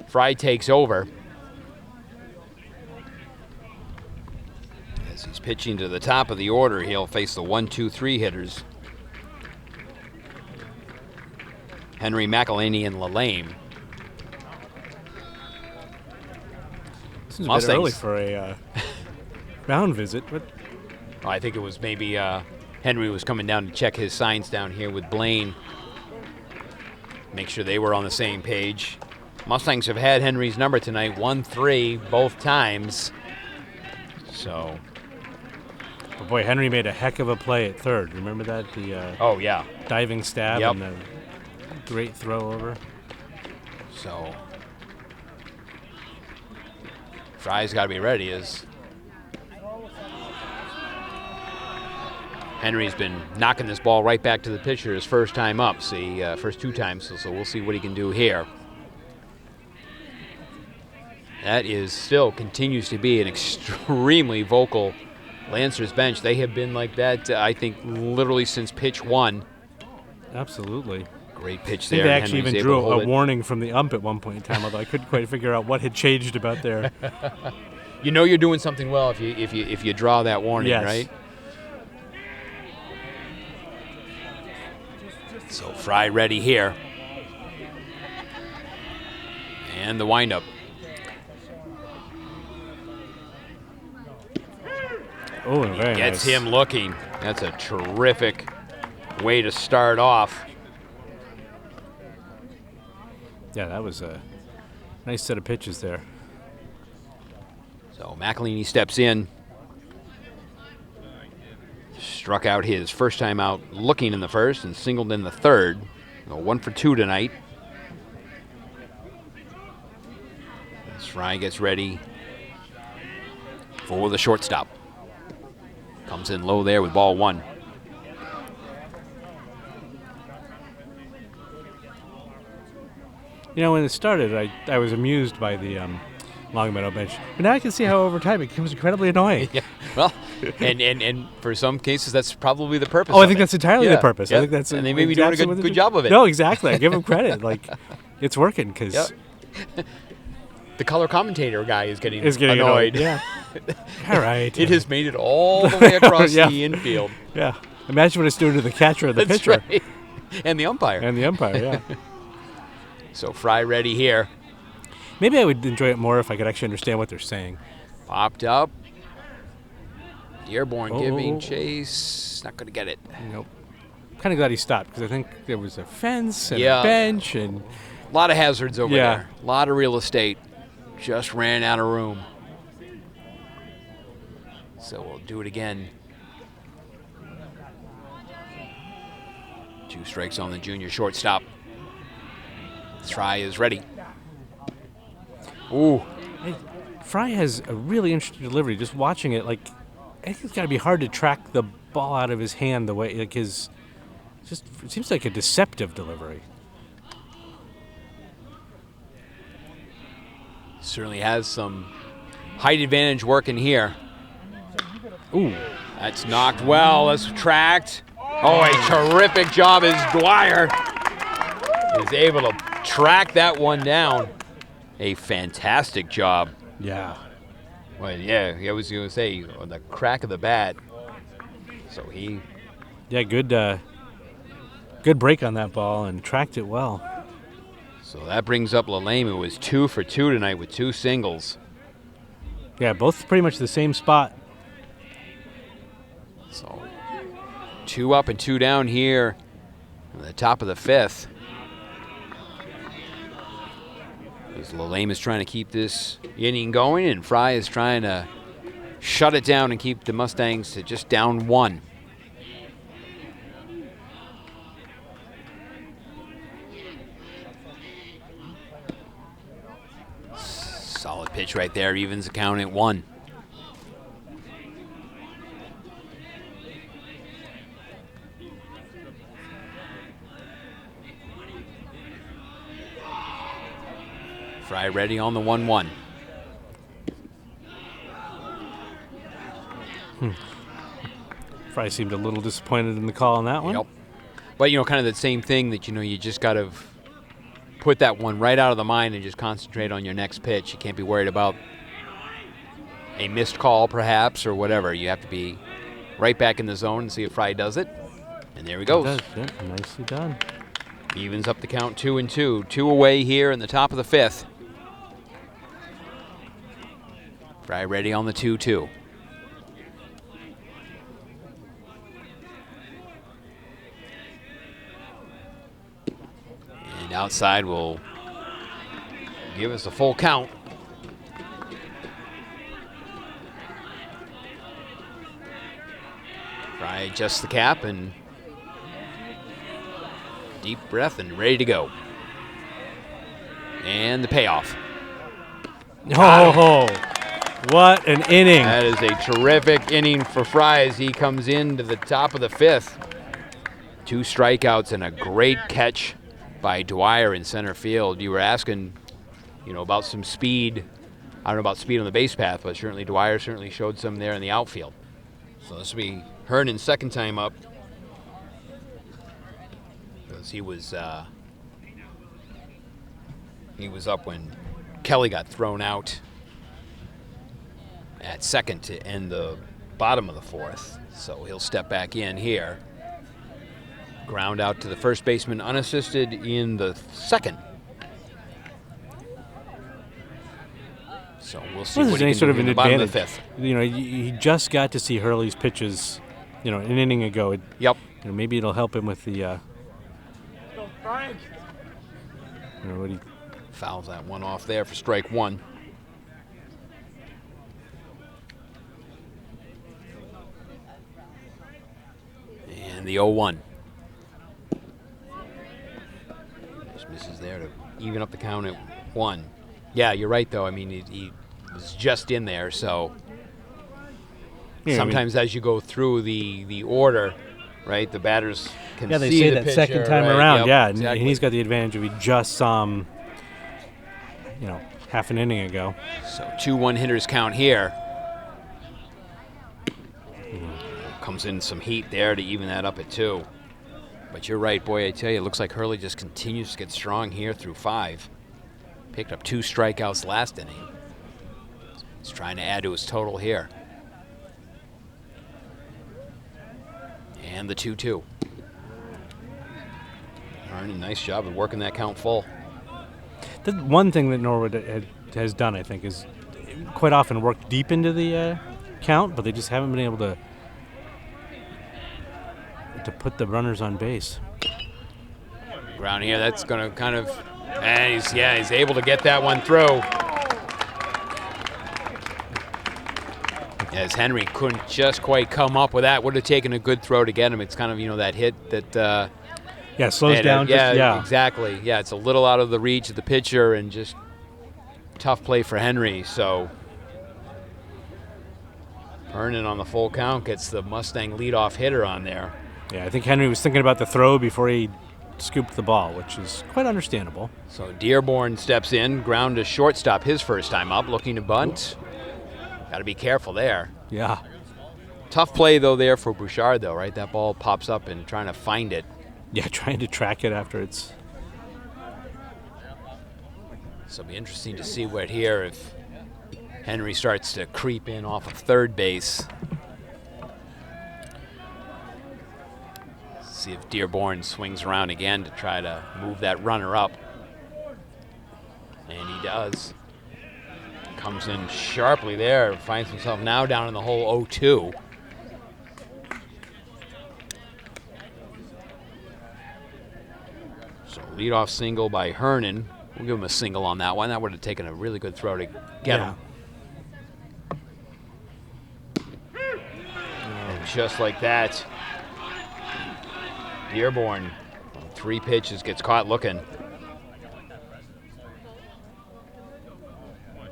Fry takes over. As he's pitching to the top of the order, he'll face the 1-2-3 hitters. Henry, McElhaney, and Lalame. Seems a bit early for a mound visit, but I think it was maybe Henry was coming down to check his signs down here with Blaine. Make sure they were on the same page. Mustangs have had Henry's number tonight, 1-3 both times. So But boy, Henry made a heck of a play at third. Remember that? The Oh, yeah. diving stab Yep. and the great throw over. So Fry's got to be ready as Henry's been knocking this ball right back to the pitcher his first time up. See, first 2 times, so we'll see what he can do here. That is still continues to be an extremely vocal Lancers bench. They have been like that, I think, literally since pitch 1. Absolutely. Great pitch I think there. they actually Henry's even able to drew hold a it. warning from the ump at one point in time, although I couldn't quite figure out what had changed about their. You know you're doing something well if you draw that warning, Yes. right? So Fry ready here. And the windup. Oh, very Gets nice. him looking. That's a terrific way to start off. Yeah, that was a nice set of pitches there. So McElhinney steps in. Struck out his first time out looking in the first and singled in the third. 1 for 2 tonight. As Fry gets ready for the shortstop. Comes in low there with ball 1. You know, when it started, I was amused by the Longmeadow bench. But now I can see how over time it becomes incredibly annoying. Yeah. Well, and for some cases that's probably the purpose. Oh, I of think it. that's entirely Yeah, the purpose. yeah. I think that's and they may be doing exactly a what they're good doing. job of it. No, exactly. I give them credit. Like, it's working because Yep. The color commentator guy is getting annoyed. Yeah. All right. It has made it all the way across Yeah. the infield. Yeah. Imagine what it's doing to the catcher or the That's pitcher right. And the umpire. and the umpire. Yeah. So Fry ready here. Maybe I would enjoy it more if I could actually understand what they're saying. Popped up. Dearborn giving Oh. chase. Not going to get it. Nope. Kind of glad he stopped because I think there was a fence and Yeah. a bench and A lot of hazards over Yeah. there. A lot of real estate. Just ran out of room. So we'll do it again. 2 strikes on the junior shortstop. Fry is ready. Ooh. Fry has a really interesting delivery. Just watching it, like, I think it's got to be hard to track the ball out of his hand the way, like, his, just, it seems like a deceptive delivery. Certainly has some height advantage working here. Ooh. That's knocked well. That's tracked. Oh, a terrific job as Dwyer is able to track that one down. A fantastic job. Yeah. Well, yeah, I was going to say, on the crack of the bat. So he... Yeah, good break on that ball and tracked it well. So that brings up Lalame, who was 2 for 2 tonight with 2 singles. Yeah, both pretty much the same spot. So 2 up and 2 down here at the top of the 5th. As Lalame is trying to keep this inning going, and Fry is trying to shut it down and keep the Mustangs to just down 1. Solid pitch right there, evens the count at 1. Fry ready on the 1-1. Fry seemed a little disappointed in the call on that one. Yep. But, kind of the same thing that, you just got to put that one right out of the mind and just concentrate on your next pitch. You can't be worried about a missed call, perhaps, or whatever. You have to be right back in the zone and see if Fry does it. And there he goes. It does. Yeah, nicely done. Evens up the count 2-2. 2 away here in the top of the 5th. Fry ready on the 2-2. And outside will give us a full count. Fry adjusts the cap and deep breath and ready to go. And the payoff. Oh, what an inning. That is a terrific inning for Fry as he comes into the top of the 5th. 2 strikeouts and a great catch by Dwyer in center field. You were asking, about some speed. I don't know about speed on the base path, but certainly Dwyer showed some there in the outfield. So this will be Herndon's second time up. Because he was up when Kelly got thrown out at second to end the bottom of the 4th. So he'll step back in here. Ground out to the first baseman unassisted in the 2nd. So we'll see what he can do in the bottom of the 5th. He just got to see Hurley's pitches, an inning ago. Yep. Maybe it'll help him with the. What he fouls that one off there for strike 1. And the 0-1. Just misses there to even up the count at 1. Yeah, you're right, though. I mean, he was just in there, so sometimes as you go through the order, right, the batters can see the pitcher. Yeah, they say that second time around, yep, and exactly. he's got the advantage of he just saw him, half an inning ago. So 2-1 hitters count here. Comes in some heat there to even that up at 2. But you're right, boy, I tell you, it looks like Hurley just continues to get strong here through 5. Picked up 2 strikeouts last inning. He's trying to add to his total here. And the 2-2. Arnie, nice job of working that count full. The one thing that Norwood has done, I think, is quite often work deep into the count, but they just haven't been able to put the runners on base. Ground here, that's going to kind of, and he's able to get that one through. As Henry couldn't just quite come up with that. Would have taken a good throw to get him. It's kind of, that hit that... slows down. Exactly. Yeah, it's a little out of the reach of the pitcher and just tough play for Henry. So Herndon on the full count gets the Mustang leadoff hitter on there. Yeah, I think Henry was thinking about the throw before he scooped the ball, which is quite understandable. So Dearborn steps in, ground to shortstop his first time up, looking to bunt. Got to be careful there. Yeah. Tough play, though, there for Bouchard, though, right? That ball pops up and trying to find it. Yeah, trying to track it after it's... So it'll be interesting to see what here if Henry starts to creep in off of third base. See if Dearborn swings around again to try to move that runner up. And he does. Comes in sharply there, finds himself now down in the hole 0-2. So leadoff single by Herndon. We'll give him a single on that one. That would have taken a really good throw to get him. And just like that, Dearborn, 3 pitches, gets caught looking.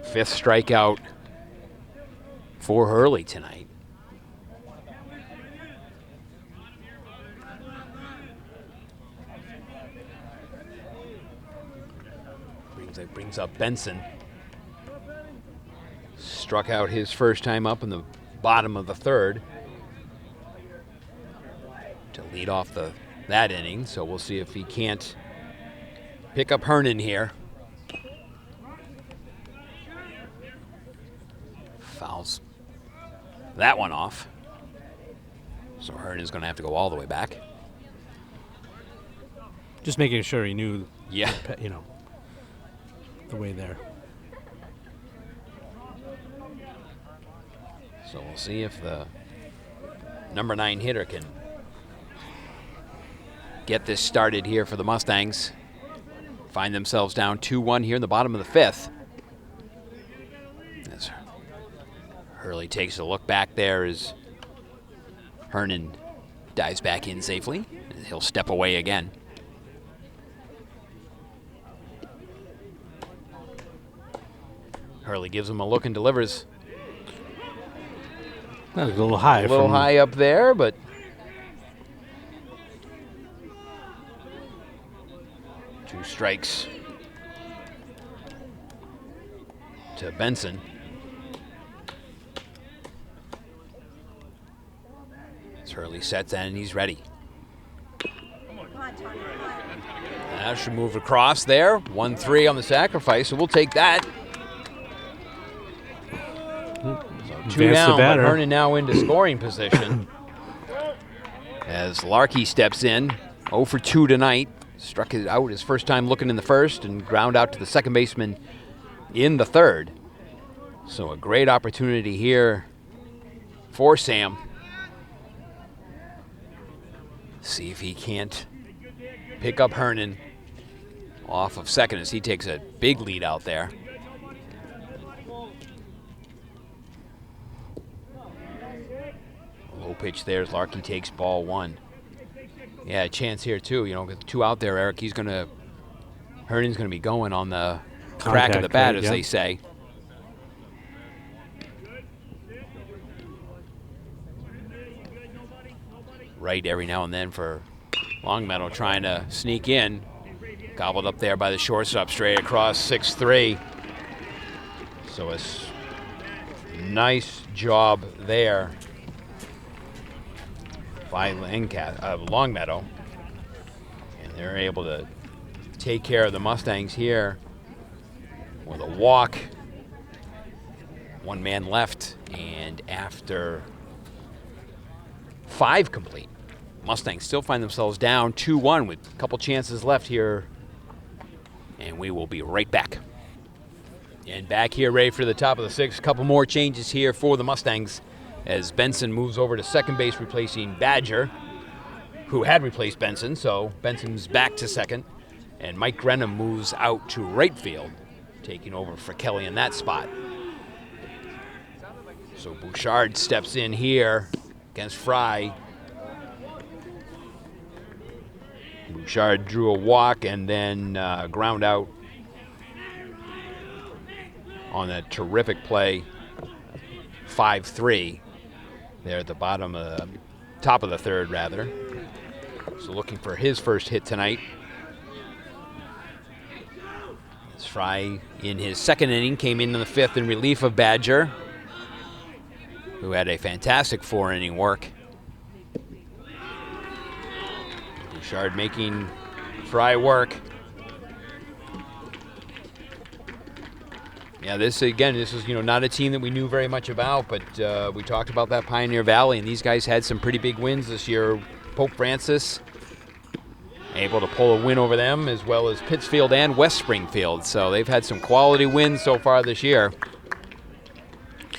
5th strikeout for Hurley tonight. Brings up Benson. Struck out his first time up in the bottom of the 3rd to lead off that inning. So we'll see if he can't pick up Herndon here. Fouls that one off. So Herndon's going to have to go all the way back. Just making sure he knew, yeah, the way there. So we'll see if the number 9 hitter can get this started here for the Mustangs. Find themselves down 2-1 here in the bottom of the 5th. As Hurley takes a look back there as Herndon Dives back in safely. He'll step away again. Hurley gives him a look and delivers. That was a little high. A little high up there, but two strikes to Benson. As Hurley sets and he's ready. That should move across there. 1-3 on the sacrifice, so we'll take that. So 2 down, but Hernan now into scoring position. As Larkey steps in, 0 for 2 tonight. Struck it out his first time looking in the first and ground out to the second baseman in the third. So a great opportunity here for Sam. See if he can't pick up Hernan off of second as he takes a big lead out there. Low pitch there as Larkey takes ball 1. Yeah, a chance here too. You know, with 2 out there, Eric, Hernan's gonna be going on the crack of the bat, as they say. Right every now and then for Longmeadow trying to sneak in. Gobbled up there by the shortstop, straight across, 6-3. So a nice job there by Longmeadow. And they're able to take care of the Mustangs here with a walk. 1 man left, and after 5 complete, Mustangs still find themselves down 2-1 with a couple chances left here. And we will be right back. And back here, ready for the top of the 6th. A couple more changes here for the Mustangs as Benson moves over to second base, replacing Badger, who had replaced Benson. So Benson's back to second. And Mike Grenham moves out to right field, taking over for Kelly in that spot. So Bouchard steps in here against Fry. Bouchard drew a walk and then ground out on a terrific play, 5-3 there at the top of the 3rd rather. So looking for his first hit tonight. As Fry in his 2nd inning came in the 5th in relief of Badger, who had a fantastic 4-inning work. Bouchard making Fry work. Yeah, this is not a team that we knew very much about, but we talked about that Pioneer Valley, and these guys had some pretty big wins this year. Pope Francis able to pull a win over them, as well as Pittsfield and West Springfield. So they've had some quality wins so far this year.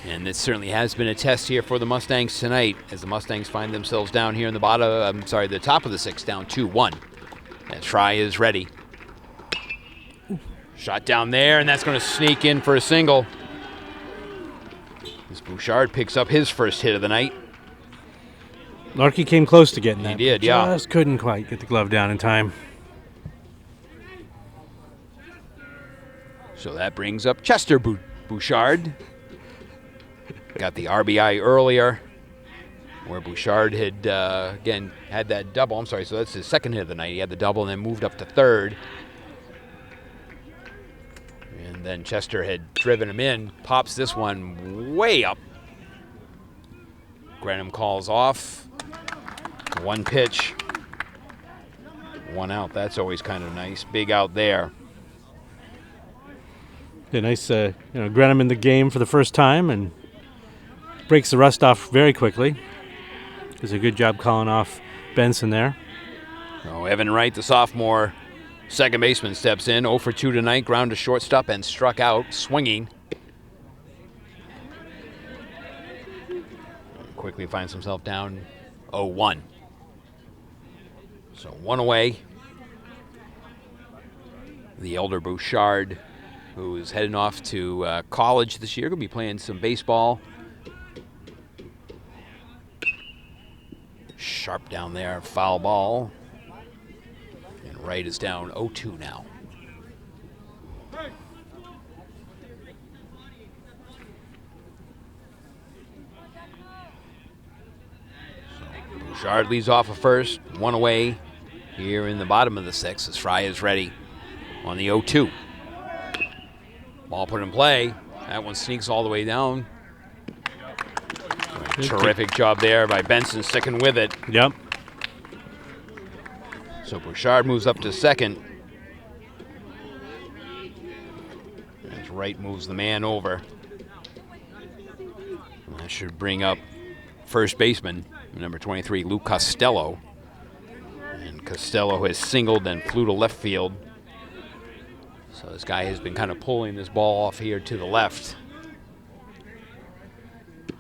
And this certainly has been a test here for the Mustangs tonight, as the Mustangs find themselves down here in the the top of the 6th, down 2-1. And Fry is ready. Shot down there, and that's going to sneak in for a single. As Bouchard picks up his first hit of the night. Larkey came close to getting that. He did, yeah. Just couldn't quite get the glove down in time. So that brings up Chester Bouchard. Got the RBI earlier, where Bouchard had, again, had that double. So that's his 2nd hit of the night. He had the double and then moved up to 3rd. And then Chester had driven him in, pops this one way up. Grenham calls off. 1 pitch, 1 out. That's always kind of nice. Big out there. Yeah, nice, Grenham in the game for the first time and breaks the rust off very quickly. Does a good job calling off Benson there. Oh, Evan Wright, the sophomore second baseman, steps in. 0 for 2 tonight, ground to shortstop and struck out, swinging. Quickly finds himself down 0-1. So 1 away. The elder Bouchard, who is heading off to college this year, going to be playing some baseball. Sharp down there, foul ball. And Wright is down 0-2 now. So Bouchard leads off at first, one away here in the bottom of the sixth as Fry is ready on the 0-2. Ball put in play. That one sneaks all the way down. Terrific job there by Benson sticking with it. Yep. So Bouchard moves up to second. As Wright moves the man over. And that should bring up first baseman, number 23, Lou Costello. And Costello has singled and flew to left field. So this guy has been kind of pulling this ball off here to the left.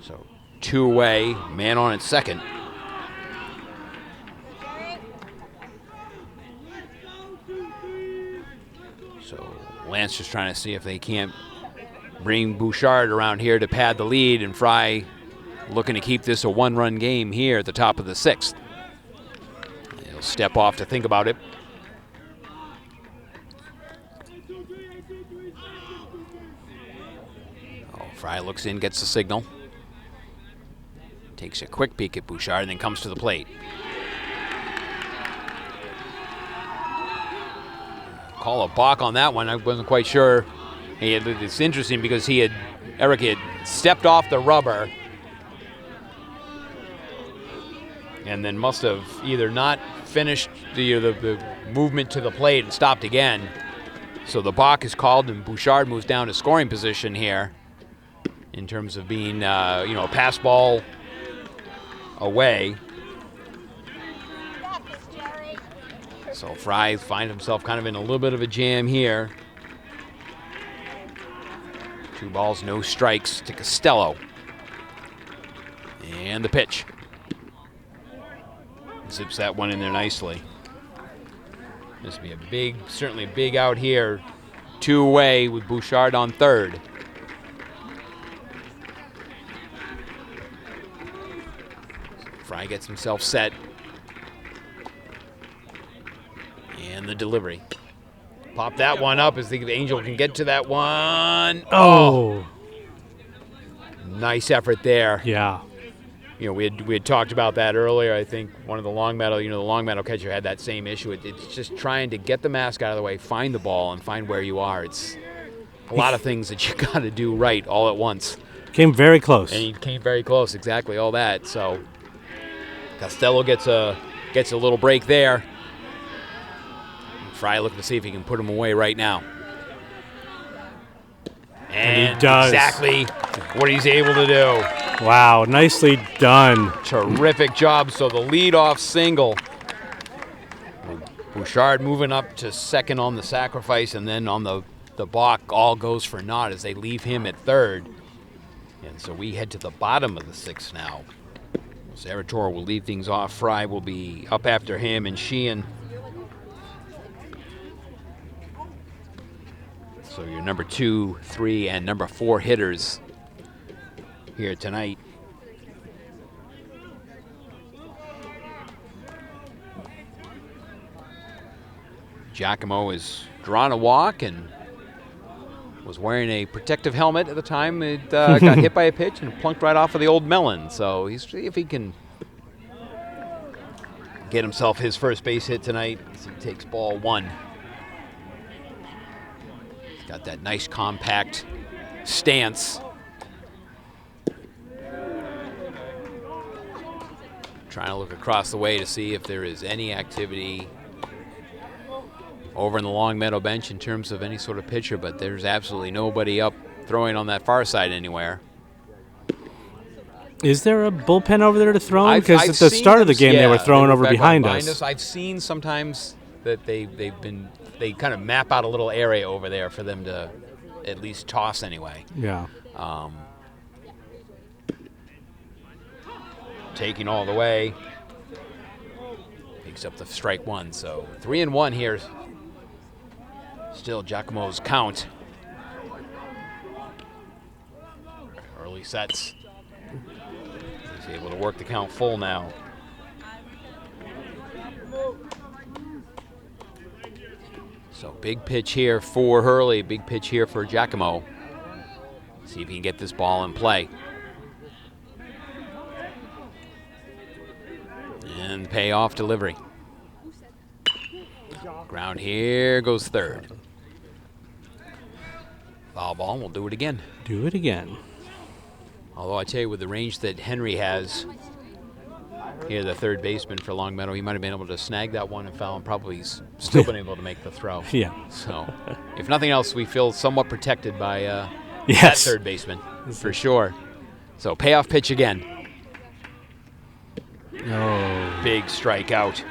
So 2 away, man on at second. So Lance just trying to see if they can't bring Bouchard around here to pad the lead, and Fry looking to keep this a 1-run game here at the top of the sixth. He'll step off to think about it. Fry looks in, gets the signal. Takes a quick peek at Bouchard and then comes to the plate. Call a balk on that one. I wasn't quite sure. It's interesting because Eric had stepped off the rubber and then must have either not finished the movement to the plate and stopped again. So the balk is called and Bouchard moves down to scoring position here in terms of being, a pass ball away. So Fry finds himself kind of in a little bit of a jam here. 2 balls, no strikes to Costello. And the pitch. Zips that one in there nicely. This will be certainly a big out here. 2 away with Bouchard on third. Fry gets himself set. And the delivery. Pop that one up as the Angel can get to that one. Oh. Nice effort there. Yeah. We had talked about that earlier. I think one of the Longmeadow, the Longmeadow catcher had that same issue. It's just trying to get the mask out of the way, find the ball, and find where you are. It's a lot of things that you got to do right all at once. Came very close. And he came very close, exactly, all that. So Costello gets a little break there. Fry looking to see if he can put him away right now. And he does. Exactly what he's able to do. Wow, nicely done. Terrific job. So the leadoff single. Bouchard moving up to second on the sacrifice, and then on the balk, all goes for naught as they leave him at third. And so we head to the bottom of the sixth now. Zerator will lead things off. Fry will be up after him, and Sheehan. So your number 2, 3, and number 4 hitters here tonight. Giacomo has drawn a walk and was wearing a protective helmet at the time. It got hit by a pitch and plunked right off of the old melon. So he's see if he can get himself his first base hit tonight as he takes ball 1. Got that nice compact stance. Trying to look across the way to see if there is any activity over in the Longmeadow bench in terms of any sort of pitcher, but there's absolutely nobody up throwing on that far side anywhere. Is there a bullpen over there to throw in? Because at the start of the game, they were throwing over behind us. I've seen sometimes that they kind of map out a little area over there for them to at least toss anyway. Yeah. Taking all the way. Picks up the strike 1. So 3-1 here. Still Giacomo's count. Early sets. He's able to work the count full now. So big pitch here for Hurley, big pitch here for Giacomo. See if he can get this ball in play. And payoff delivery. Ground here goes third. Foul ball, we'll do it again. Do it again. Although I tell you, with the range that Henry has, here the third baseman for Longmeadow, he might have been able to snag that one and foul and probably still been able to make the throw. Yeah. So, if nothing else, we feel somewhat protected by that Yes. third baseman, for sure. So, payoff pitch again. Oh. Big strikeout.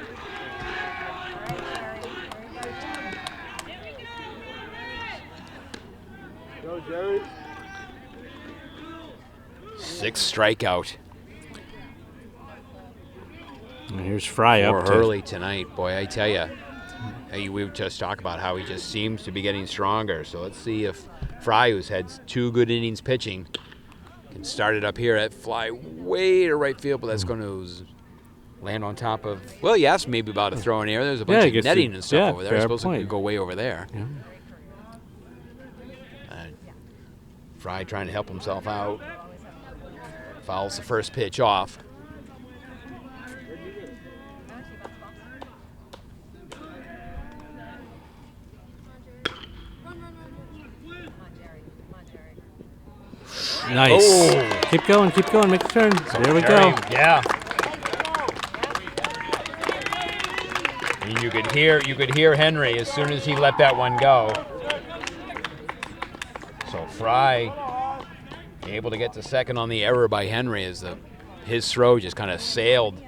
Sixth strikeout And here's Fry for up to Hurley tonight. Boy, I tell you, we just talked about how he just seems to be getting stronger. So let's see if Fry, who's had 2 good innings pitching, can start it up here at fly way to right field, but that's going to land on top of. Well, you asked maybe about a throw in the air. There's a bunch of netting and stuff over there. I suppose it could go way over there. Yeah. Fry trying to help himself out. Fouls the first pitch off. Nice. Oh. Keep going, make the turn. There we go. Yeah. And you could hear Henry as soon as he let that one go. So Fry able to get to second on the error by Henry as his throw just kind of sailed,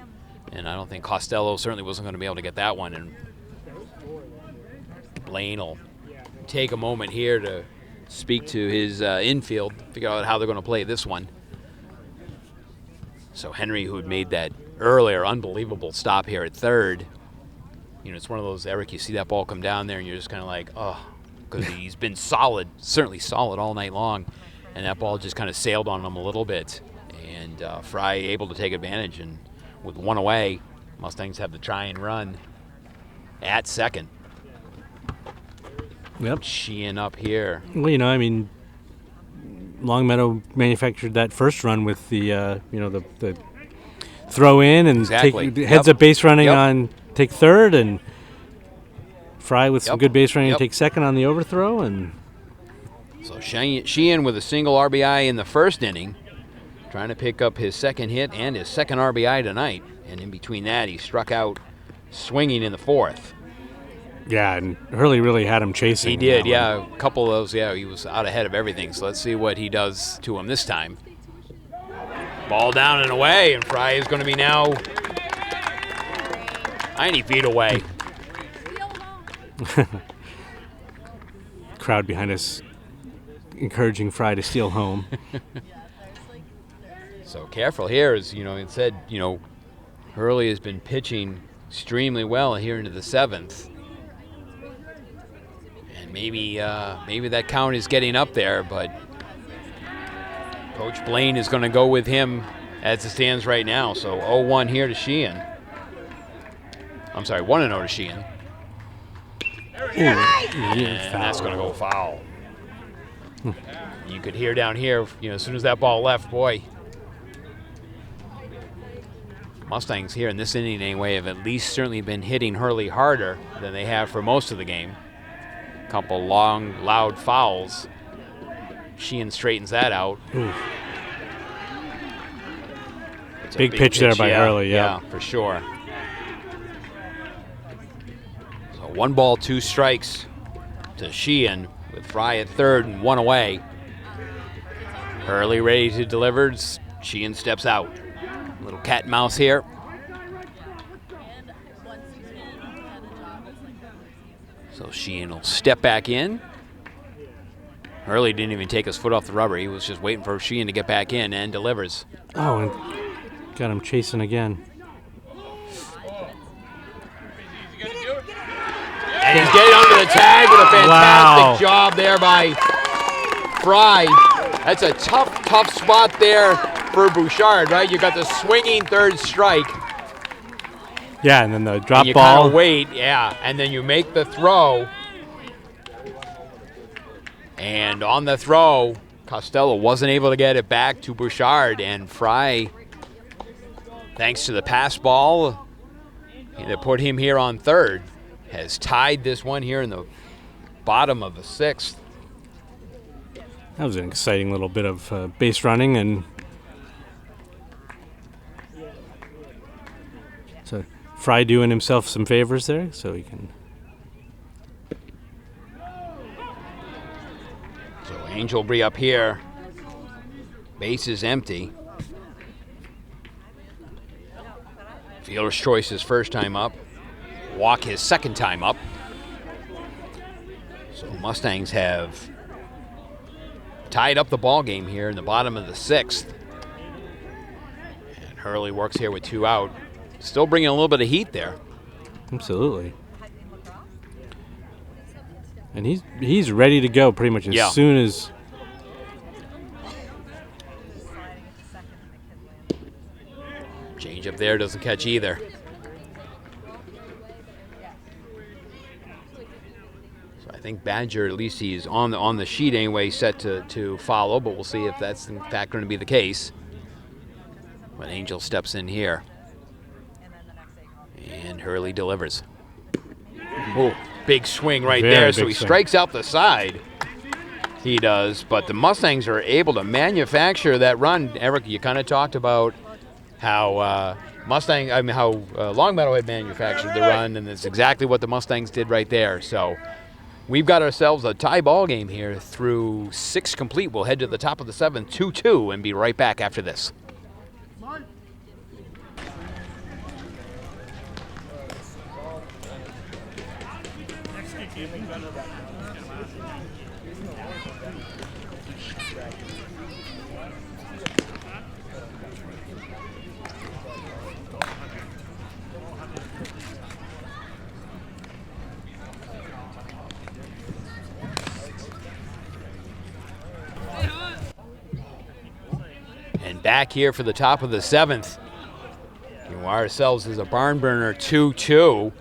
and I don't think Costello certainly wasn't going to be able to get that one. And Blaine will take a moment here to speak to his infield, figure out how they're going to play this one. So Henry, who had made that earlier unbelievable stop here at third, it's one of those, Eric, you see that ball come down there and you're just kind of like, oh, because he's been solid, certainly solid all night long, and that ball just kind of sailed on him a little bit. And Fry able to take advantage, and with one away, Mustangs have to try and run at second. Yep. Sheehan up here. Well, Longmeadow manufactured that first run with the the throw in and heads up base running on take third, and Fry with some good base running and take second on the overthrow. And so Sheehan with a single RBI in the first inning, trying to pick up his second hit and his second RBI tonight. And in between that, he struck out swinging in the fourth. Yeah, and Hurley really had him chasing. He did, yeah. A couple of those, he was out ahead of everything. So let's see what he does to him this time. Ball down and away, and Fry is going to be now 90 feet away. Crowd behind us encouraging Fry to steal home. So careful here, as it said, Hurley has been pitching extremely well here into the seventh. And maybe that count is getting up there, but Coach Blaine is going to go with him as it stands right now. So 0-1 here to Sheehan. I'm sorry, 1-0 to Sheehan. And that's going to go foul. You could hear down here, as soon as that ball left, boy. Mustangs here in this inning anyway have at least certainly been hitting Hurley harder than they have for most of the game. A couple long, loud fouls. Sheehan straightens that out. Big pitch there by Hurley, yeah, for sure. So 1 ball, 2 strikes to Sheehan with Fry at third and 1 away. Hurley ready to deliver. Sheehan steps out. Little cat and mouse here. So Sheehan will step back in. Hurley didn't even take his foot off the rubber. He was just waiting for Sheehan to get back in and delivers. Oh, and got him chasing again. And he's getting under the tag with a fantastic job there by Fry. That's a tough spot there for Bouchard, right? You got the swinging third strike. Yeah, and then the drop and you ball. kind of wait, and then you make the throw, And on the throw, Costello wasn't able to get it back to Bouchard, and Fry, thanks to the pass ball that put him here on third, has tied this one here in the bottom of the sixth. That was an exciting little bit of base running, and so Fry doing himself some favors there, so he can. So Angel will be up here. Base is empty. Fielder's choice his first time up. Walk his second time up. So Mustangs have tied up the ball game here in the bottom of the sixth. And Hurley works here with 2 out. Still bringing a little bit of heat there. Absolutely. And he's ready to go pretty much as soon as. Change up there doesn't catch either. So I think Badger, at least he's on the sheet anyway, set to follow, but we'll see if that's in fact going to be the case. When Angel steps in here. And Hurley delivers. Oh, big swing right there. So he strikes out the side. He does, but the Mustangs are able to manufacture that run. Eric, you kind of talked about how Longmeadow had manufactured the run, and that's exactly what the Mustangs did right there. So we've got ourselves a tie ball game here through 6 complete. We'll head to the top of the 7th, 2-2, and be right back after this. And back here for the top of the 7th. You know, ourselves as a barn burner 2-2.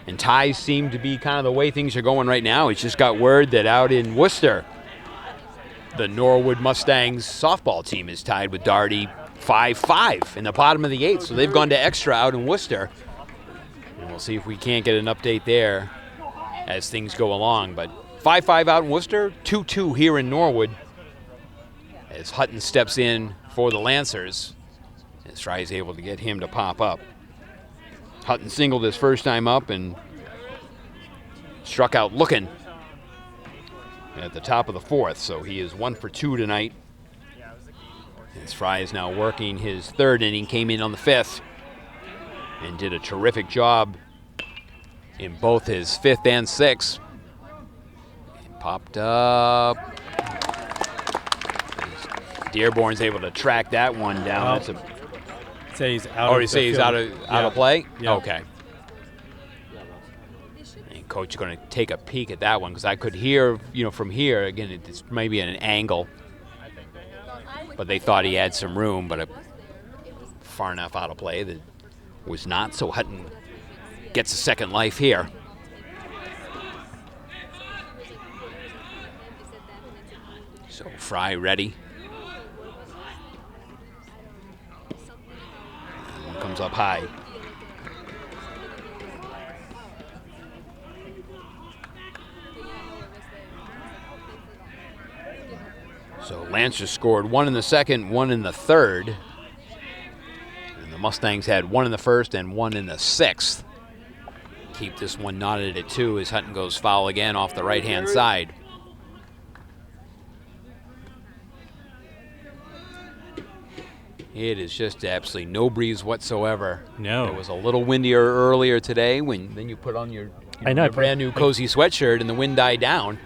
And ties seem to be kind of the way things are going right now. It's just got word that out in Worcester, the Norwood Mustangs softball team is tied with Darty 5-5 in the bottom of the 8th. So they've gone to extra out in Worcester. And we'll see if we can't get an update there as things go along. But 5-5 out in Worcester, 2-2 here in Norwood. As Hutton steps in for the Lancers, as Fry is able to get him to pop up. Hutton singled his first time up and struck out looking at the top of the 4th, so he is 1 for 2 tonight. As Fry is now working his 3rd inning, came in on the 5th and did a terrific job in both his 5th and 6th. And popped up. Dearborn's able to track that one down. Say he's out. Or you say he's out of play? Yeah. Okay. And Coach is going to take a peek at that one because I could hear, from here, again, it's maybe at an angle. But they thought he had some room, but far enough out of play that was not. So Hutton gets a second life here. So Fry ready. Comes up high. So Lancers scored 1 in the 2nd, 1 in the 3rd. And the Mustangs had 1 in the 1st and 1 in the 6th. Keep this one knotted at 2 as Hutton goes foul again off the right-hand side. It is just absolutely no breeze whatsoever. No. It was a little windier earlier today then you put on your brand new cozy sweatshirt and the wind died down.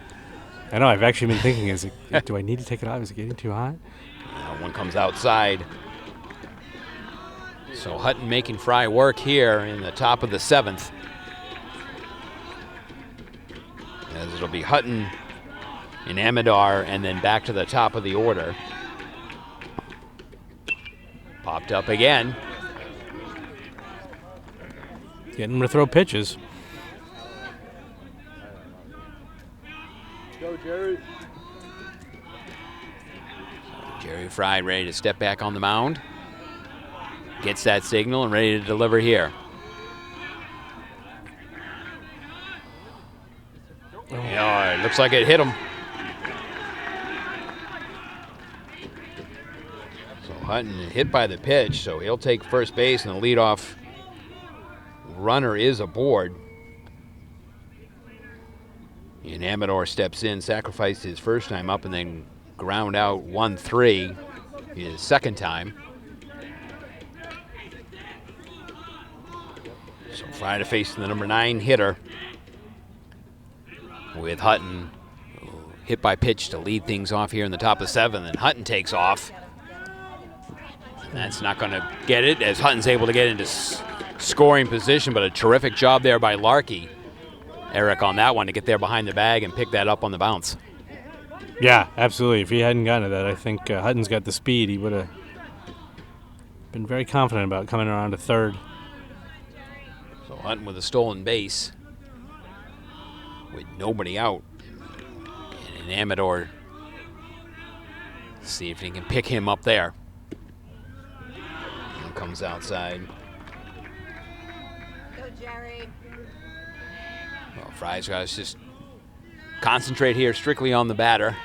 I know. I've actually been thinking, do I need to take it off? Is it getting too hot? One comes outside. So Hutton making Fry work here in the top of the 7th. As it'll be Hutton and Amador and then back to the top of the order. Popped up again. Getting him to throw pitches. Go, Jerry. Jerry Fry ready to step back on the mound. Gets that signal and ready to deliver here. Yeah, it looks like it hit him. So Hutton hit by the pitch, so he'll take first base, and the leadoff runner is aboard. And Amador steps in, sacrificed his first time up, and then ground out 1-3 his second time. So Fry to face the number 9 hitter, with Hutton hit by pitch to lead things off here in the top of the 7th, and Hutton takes off. And that's not going to get it, as Hutton's able to get into scoring position, but a terrific job there by Larkey, Eric, on that one, to get there behind the bag and pick that up on the bounce. Yeah, absolutely. If he hadn't gotten to that, I think Hutton's got the speed. He would have been very confident about coming around to third. So Hutton with a stolen base, with nobody out. And Amador, see if he can pick him up there. And comes outside. Go, Jerry. Well, Fry's got to just concentrate here strictly on the batter.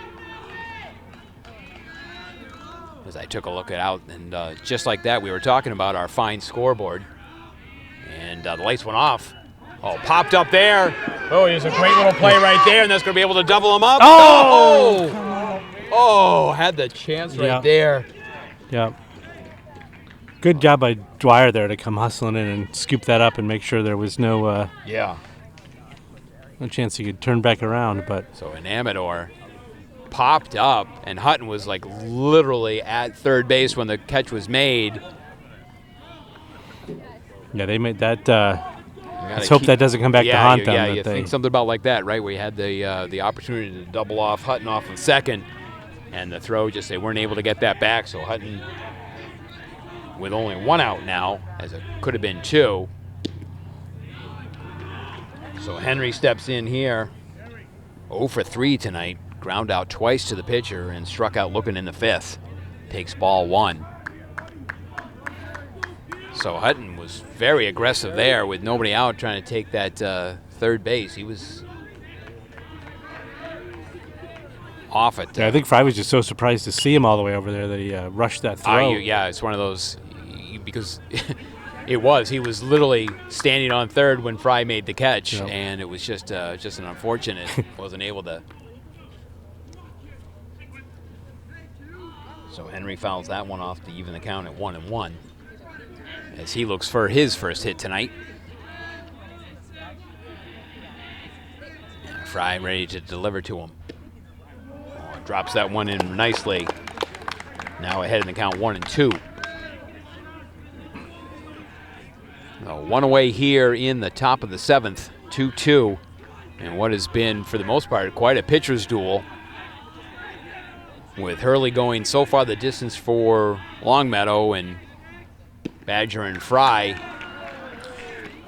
As I took a look out, and just like that, we were talking about our fine scoreboard. And the lights went off. Oh, popped up there. Oh, here's a great little play right there, and that's going to be able to double him up. Oh! Oh, had the chance right there. Yeah. Good job by Dwyer there to come hustling in and scoop that up and make sure there was no chance he could turn back around. But so an Amador popped up, and Hutton was like literally at third base when the catch was made. Yeah, they made that. Let's hope that doesn't come back to haunt them. Yeah, you think something about like that, right? We had the opportunity to double off Hutton off of second, and the throw, just they weren't able to get that back. So Hutton, with only 1 out now, as it could have been 2. So Henry steps in here, 0 for 3 tonight. Ground out twice to the pitcher and struck out looking in the 5th. Takes ball 1. So Hutton was very aggressive there with nobody out, trying to take that third base. He was off it. Yeah, I think Fry was just so surprised to see him all the way over there that he rushed that throw. Yeah, it's one of those, because he was literally standing on third when Fry made the catch, and it was just an unfortunate. Wasn't able to. So Henry fouls that one off to even the count at 1-1. As he looks for his first hit tonight. And Fry ready to deliver to him. Oh, drops that one in nicely. Now ahead in the count 1-2. One away here in the top of the 7th, 2-2. And what has been, for the most part, quite a pitcher's duel. With Hurley going so far the distance for Longmeadow, and Badger and Fry.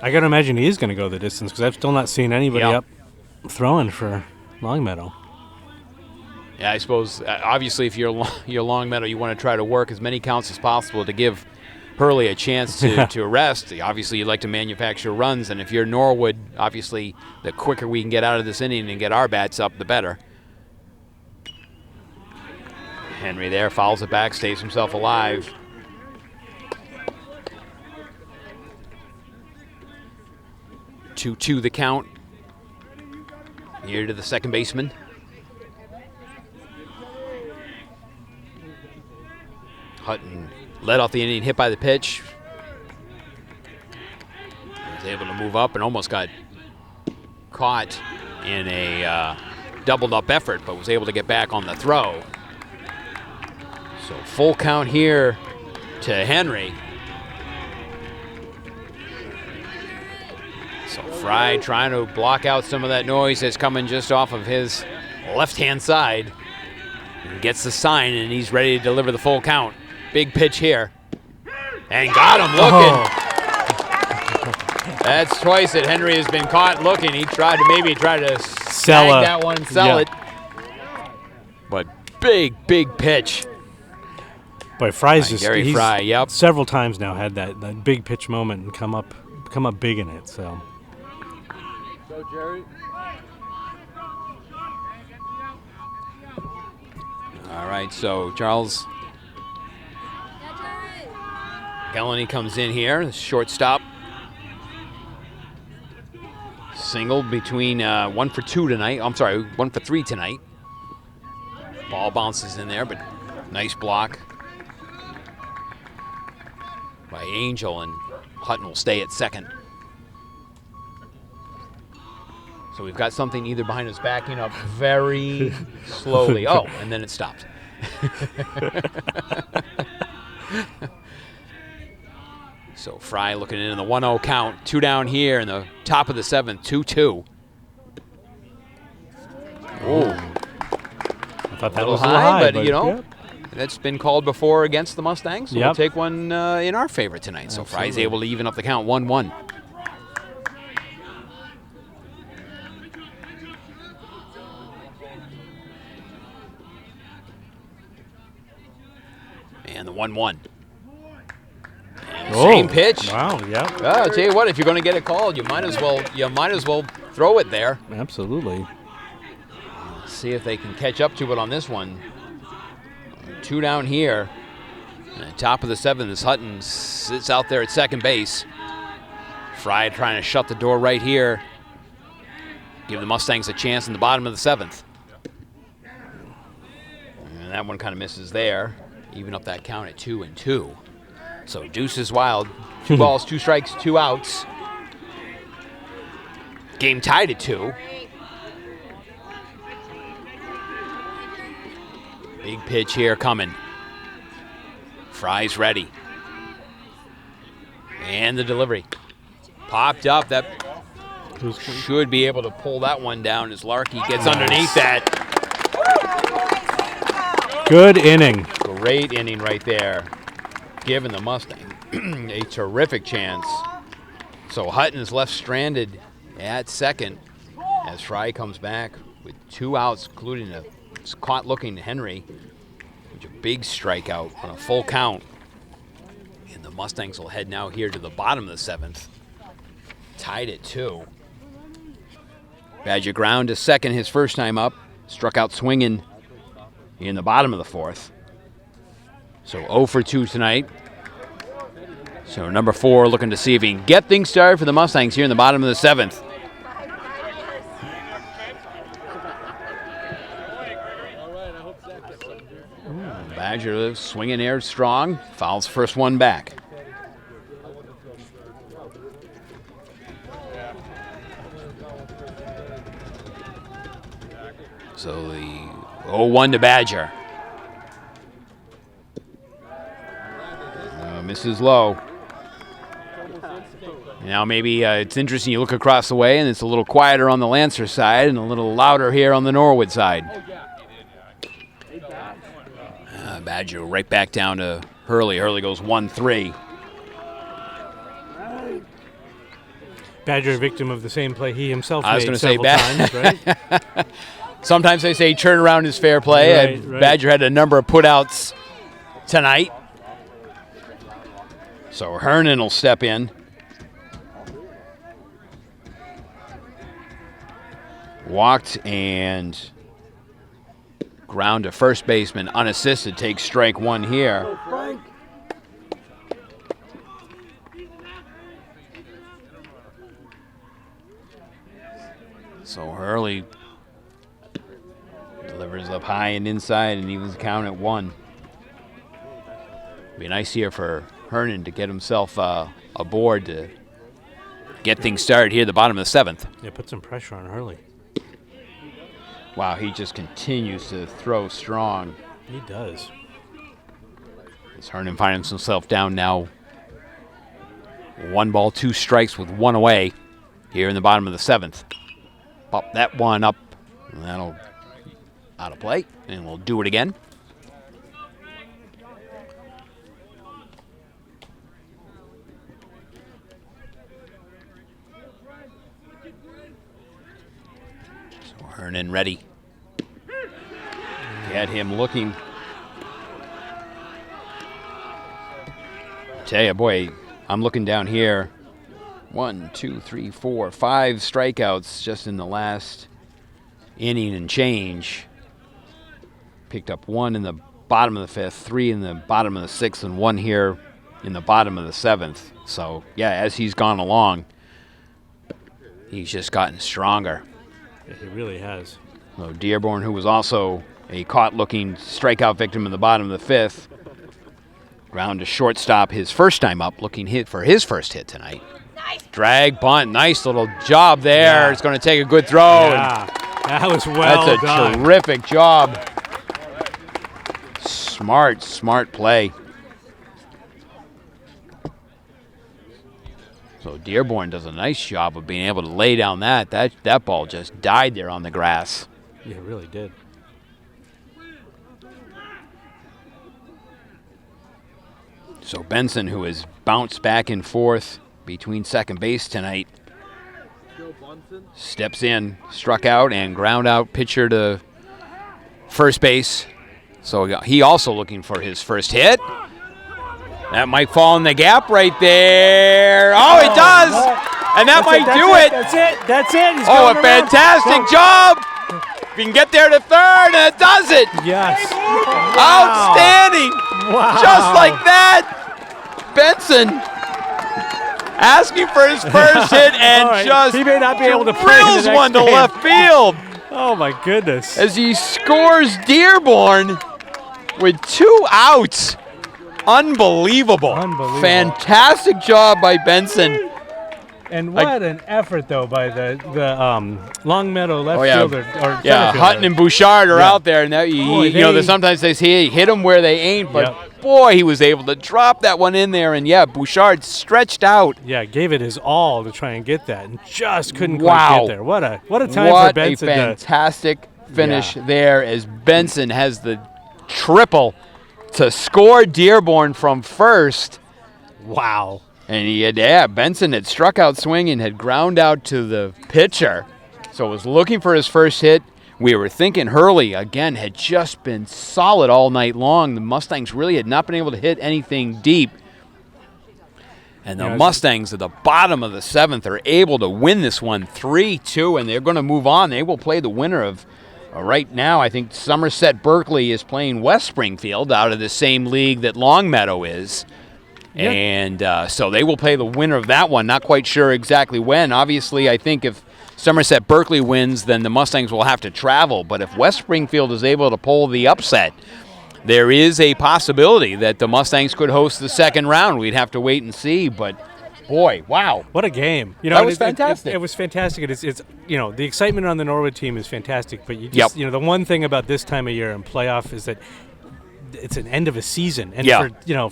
I got to imagine he is going to go the distance, because I've still not seen anybody up throwing for Longmeadow. Yeah, I suppose, obviously, if you're Longmeadow, you want to try to work as many counts as possible to give Hurley a chance to rest. Obviously, you'd like to manufacture runs, and if you're Norwood, obviously, the quicker we can get out of this inning and get our bats up, the better. Henry there, fouls it back, stays himself alive. To the count. Here to the second baseman. Hutton led off the inning, hit by the pitch. Was able to move up and almost got caught in a doubled up effort, but was able to get back on the throw. So full count here to Henry. So Fry trying to block out some of that noise that's coming just off of his left-hand side. And gets the sign, and he's ready to deliver the full count. Big pitch here. And got him looking. Oh. That's twice that Henry has been caught looking. He tried to snag that one and sell it. But big pitch. Boy, Fry's just Gary Fry, yep. several times now had that big pitch moment and come up big in it. So. Go, Jerry. All right, so Charles Gallenny comes in here, shortstop. Single between 1 for 2 tonight. I'm sorry, 1 for 3 tonight. Ball bounces in there, but nice block by Angel, and Hutton will stay at second. So we've got something either behind us backing up very slowly. Oh, and then it stopped. So Fry looking in the 1-0 count. 2 down here in the top of the 7th, 2-2. Oh, I thought that was high, a little high, but you know, yep. that's been called before against the Mustangs. So Yep. we'll take one in our favor tonight. So Fry's Absolutely. able to even up the count 1-1. And the 1-1. And same pitch. Wow, yeah. I'll tell you what, if you're going to get it called, you might as well throw it there. Absolutely. See if they can catch up to it on this one. 2 down here. And top of the 7th is Hutton sits out there at second base. Fry trying to shut the door right here. Give the Mustangs a chance in the bottom of the 7th. And that one kind of misses there. Even up that count at 2-2. So deuce is wild. 2 balls, 2 strikes, 2 outs. Game tied at 2. Big pitch here coming. Fry's ready. And the delivery. Popped up. That should be able to pull that one down as Larkey gets underneath that. Good inning. Great inning right there. Giving the Mustang a terrific chance. So Hutton is left stranded at second as Fry comes back with 2 outs, including a caught-looking Henry, which is a big strikeout on a full count. And the Mustangs will head now here to the bottom of the 7th, tied at 2. Badger ground to second his first time up, struck out swinging in the bottom of the 4th. So 0 for 2 tonight. So number 4 looking to see if he can get things started for the Mustangs here in the bottom of the 7th. Badger swinging air strong. Fouls first one back. So the 0-1 to Badger. Misses low. Now maybe it's interesting, you look across the way and it's a little quieter on the Lancer side and a little louder here on the Norwood side. Badger right back down to Hurley. Hurley goes 1-3. Badger, a victim of the same play he himself I was made going to say several times, right? Sometimes they say turnaround is fair play. Right. Badger had a number of putouts tonight. So Hernan will step in. Walked and ground to first baseman unassisted. Takes strike 1 here. So Hurley delivers up high and inside and evens the count at 1. Be nice here for Hernan to get himself aboard to get things started here at the bottom of the 7th. Yeah, put some pressure on Hurley. Wow, he just continues to throw strong. He does. As Hernan finds himself down now 1 ball, 2 strikes with 1 away here in the bottom of the 7th. Pop that one up, and that'll out of play, and we'll do it again. So Hernan ready. Get him looking. Tell you, boy, I'm looking down here. 1, 2, 3, 4, 5 strikeouts just in the last inning and change. Picked up 1 in the bottom of the 5th, 3 in the bottom of the 6th, and 1 here in the bottom of the 7th. So, yeah, as he's gone along, he's just gotten stronger. Yeah, he really has. So Dearborn, who was also a caught-looking strikeout victim in the bottom of the 5th, ground to shortstop his first time up, looking hit for his first hit tonight. Nice. Drag bunt, nice little job there. Yeah. It's going to take a good throw. Yeah, that was well That's a done. terrific job. Smart play. So Dearborn does a nice job of being able to lay down that ball just died there on the grass. Yeah, it really did. So Benson, who has bounced back and forth between second base tonight, steps in, struck out, and ground out pitcher to first base. So he also looking for his first hit. That might fall in the gap right there. Oh, it does! And that might do it. That's it. He's Oh, a going around. fantastic job! If you can get there to third, and it does it! Yes. Outstanding! Wow. Just like that! Benson asking for his first hit and All right. just He may not be able to play in the drills next one to game. left field Oh, my goodness. as he scores Dearborn with 2 outs. Unbelievable. Fantastic job by Benson. And what an effort, though, by the Longmeadow left Oh, yeah. fielder. Or Yeah, center Hutton fielder. and Bouchard are Yeah. out there. And that, Boy, you know, they- sometimes they say, hey, hit them where they ain't. But, boy, he was able to drop that one in there. And, yeah, Bouchard stretched out. Yeah, gave it his all to try and get that, and just couldn't Wow. quite get there. What a time for What a Benson to fantastic finish there as Benson has the triple to score Dearborn from first. wow. And Benson had struck out swinging, had ground out to the pitcher. So was looking for his first hit. We were thinking Hurley, again, had just been solid all night long. The Mustangs really had not been able to hit anything deep. And the Mustangs at the bottom of the 7th are able to win this one 3-2, and they're going to move on. They will play the winner of, right now, I think Somerset Berkeley is playing West Springfield out of the same league that Longmeadow is. Yep. And so they will play the winner of that one. Not quite sure exactly when. Obviously, I think if Somerset Berkeley wins, then the Mustangs will have to travel. But if West Springfield is able to pull the upset, there is a possibility that the Mustangs could host the second round. We'd have to wait and see. But, boy, wow. What a game. That was fantastic. It was fantastic. It's the excitement on the Norwood team is fantastic. But you just, the one thing about this time of year and playoff is that it's an end of a season, and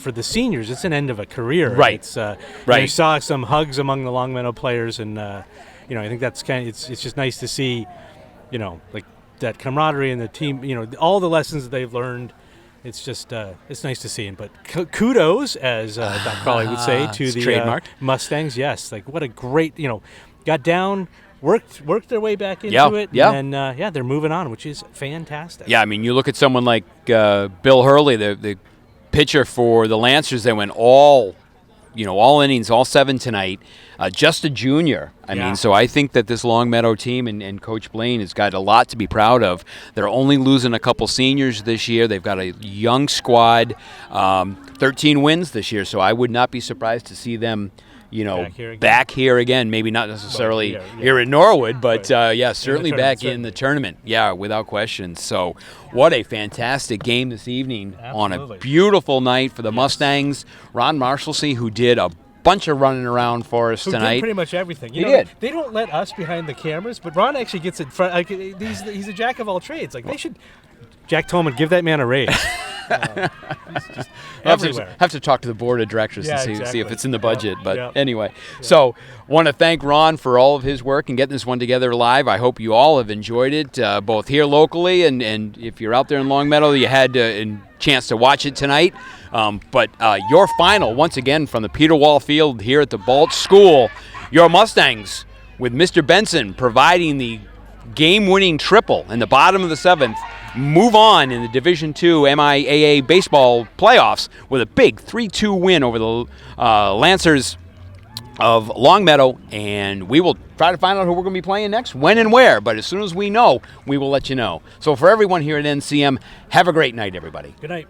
for the seniors, it's an end of a career. Right. It's You saw some hugs among the Longmeadow players, and I think that's it's just nice to see, like that camaraderie and the team. All the lessons that they've learned. It's just it's nice to see. But kudos, as Doc Crawley would say, to the Mustangs. Yes, like what a great got down. Worked their way back into it, and they're moving on, which is fantastic. Yeah, I mean, you look at someone like Bill Hurley, the pitcher for the Lancers. They went all innings, all 7 tonight. Just a junior. I mean, so I think that this Longmeadow team and Coach Blaine has got a lot to be proud of. They're only losing a couple seniors this year. They've got a young squad, 13 wins this year, so I would not be surprised to see them back here again. Maybe not necessarily here in Norwood, but certainly back in the tournament. Yeah, without question. So what a fantastic game this evening. Absolutely. On a beautiful night for the Mustangs. Ron Marshalsea, who did a bunch of running around for us tonight. Did pretty much everything. He did. They don't let us behind the cameras, but Ron actually gets in front. Like, he's a jack of all trades. Like they should. Jack Tolman, give that man a raise. He's just everywhere. Have to talk to the board of directors and see exactly. if it's in the budget. But anyway, so want to thank Ron for all of his work and getting this one together live. I hope you all have enjoyed it, both here locally and if you're out there in Longmeadow, you had a chance to watch it tonight. But your final, once again, from the Peter Wall Field here at the Balch School, your Mustangs with Mr. Benson providing the game-winning triple in the bottom of the 7th, move on in the Division II MIAA baseball playoffs with a big 3-2 win over the Lancers of Longmeadow, and we will try to find out who we're going to be playing next, when and where. But as soon as we know, we will let you know. So for everyone here at NCM, have a great night, everybody. Good night.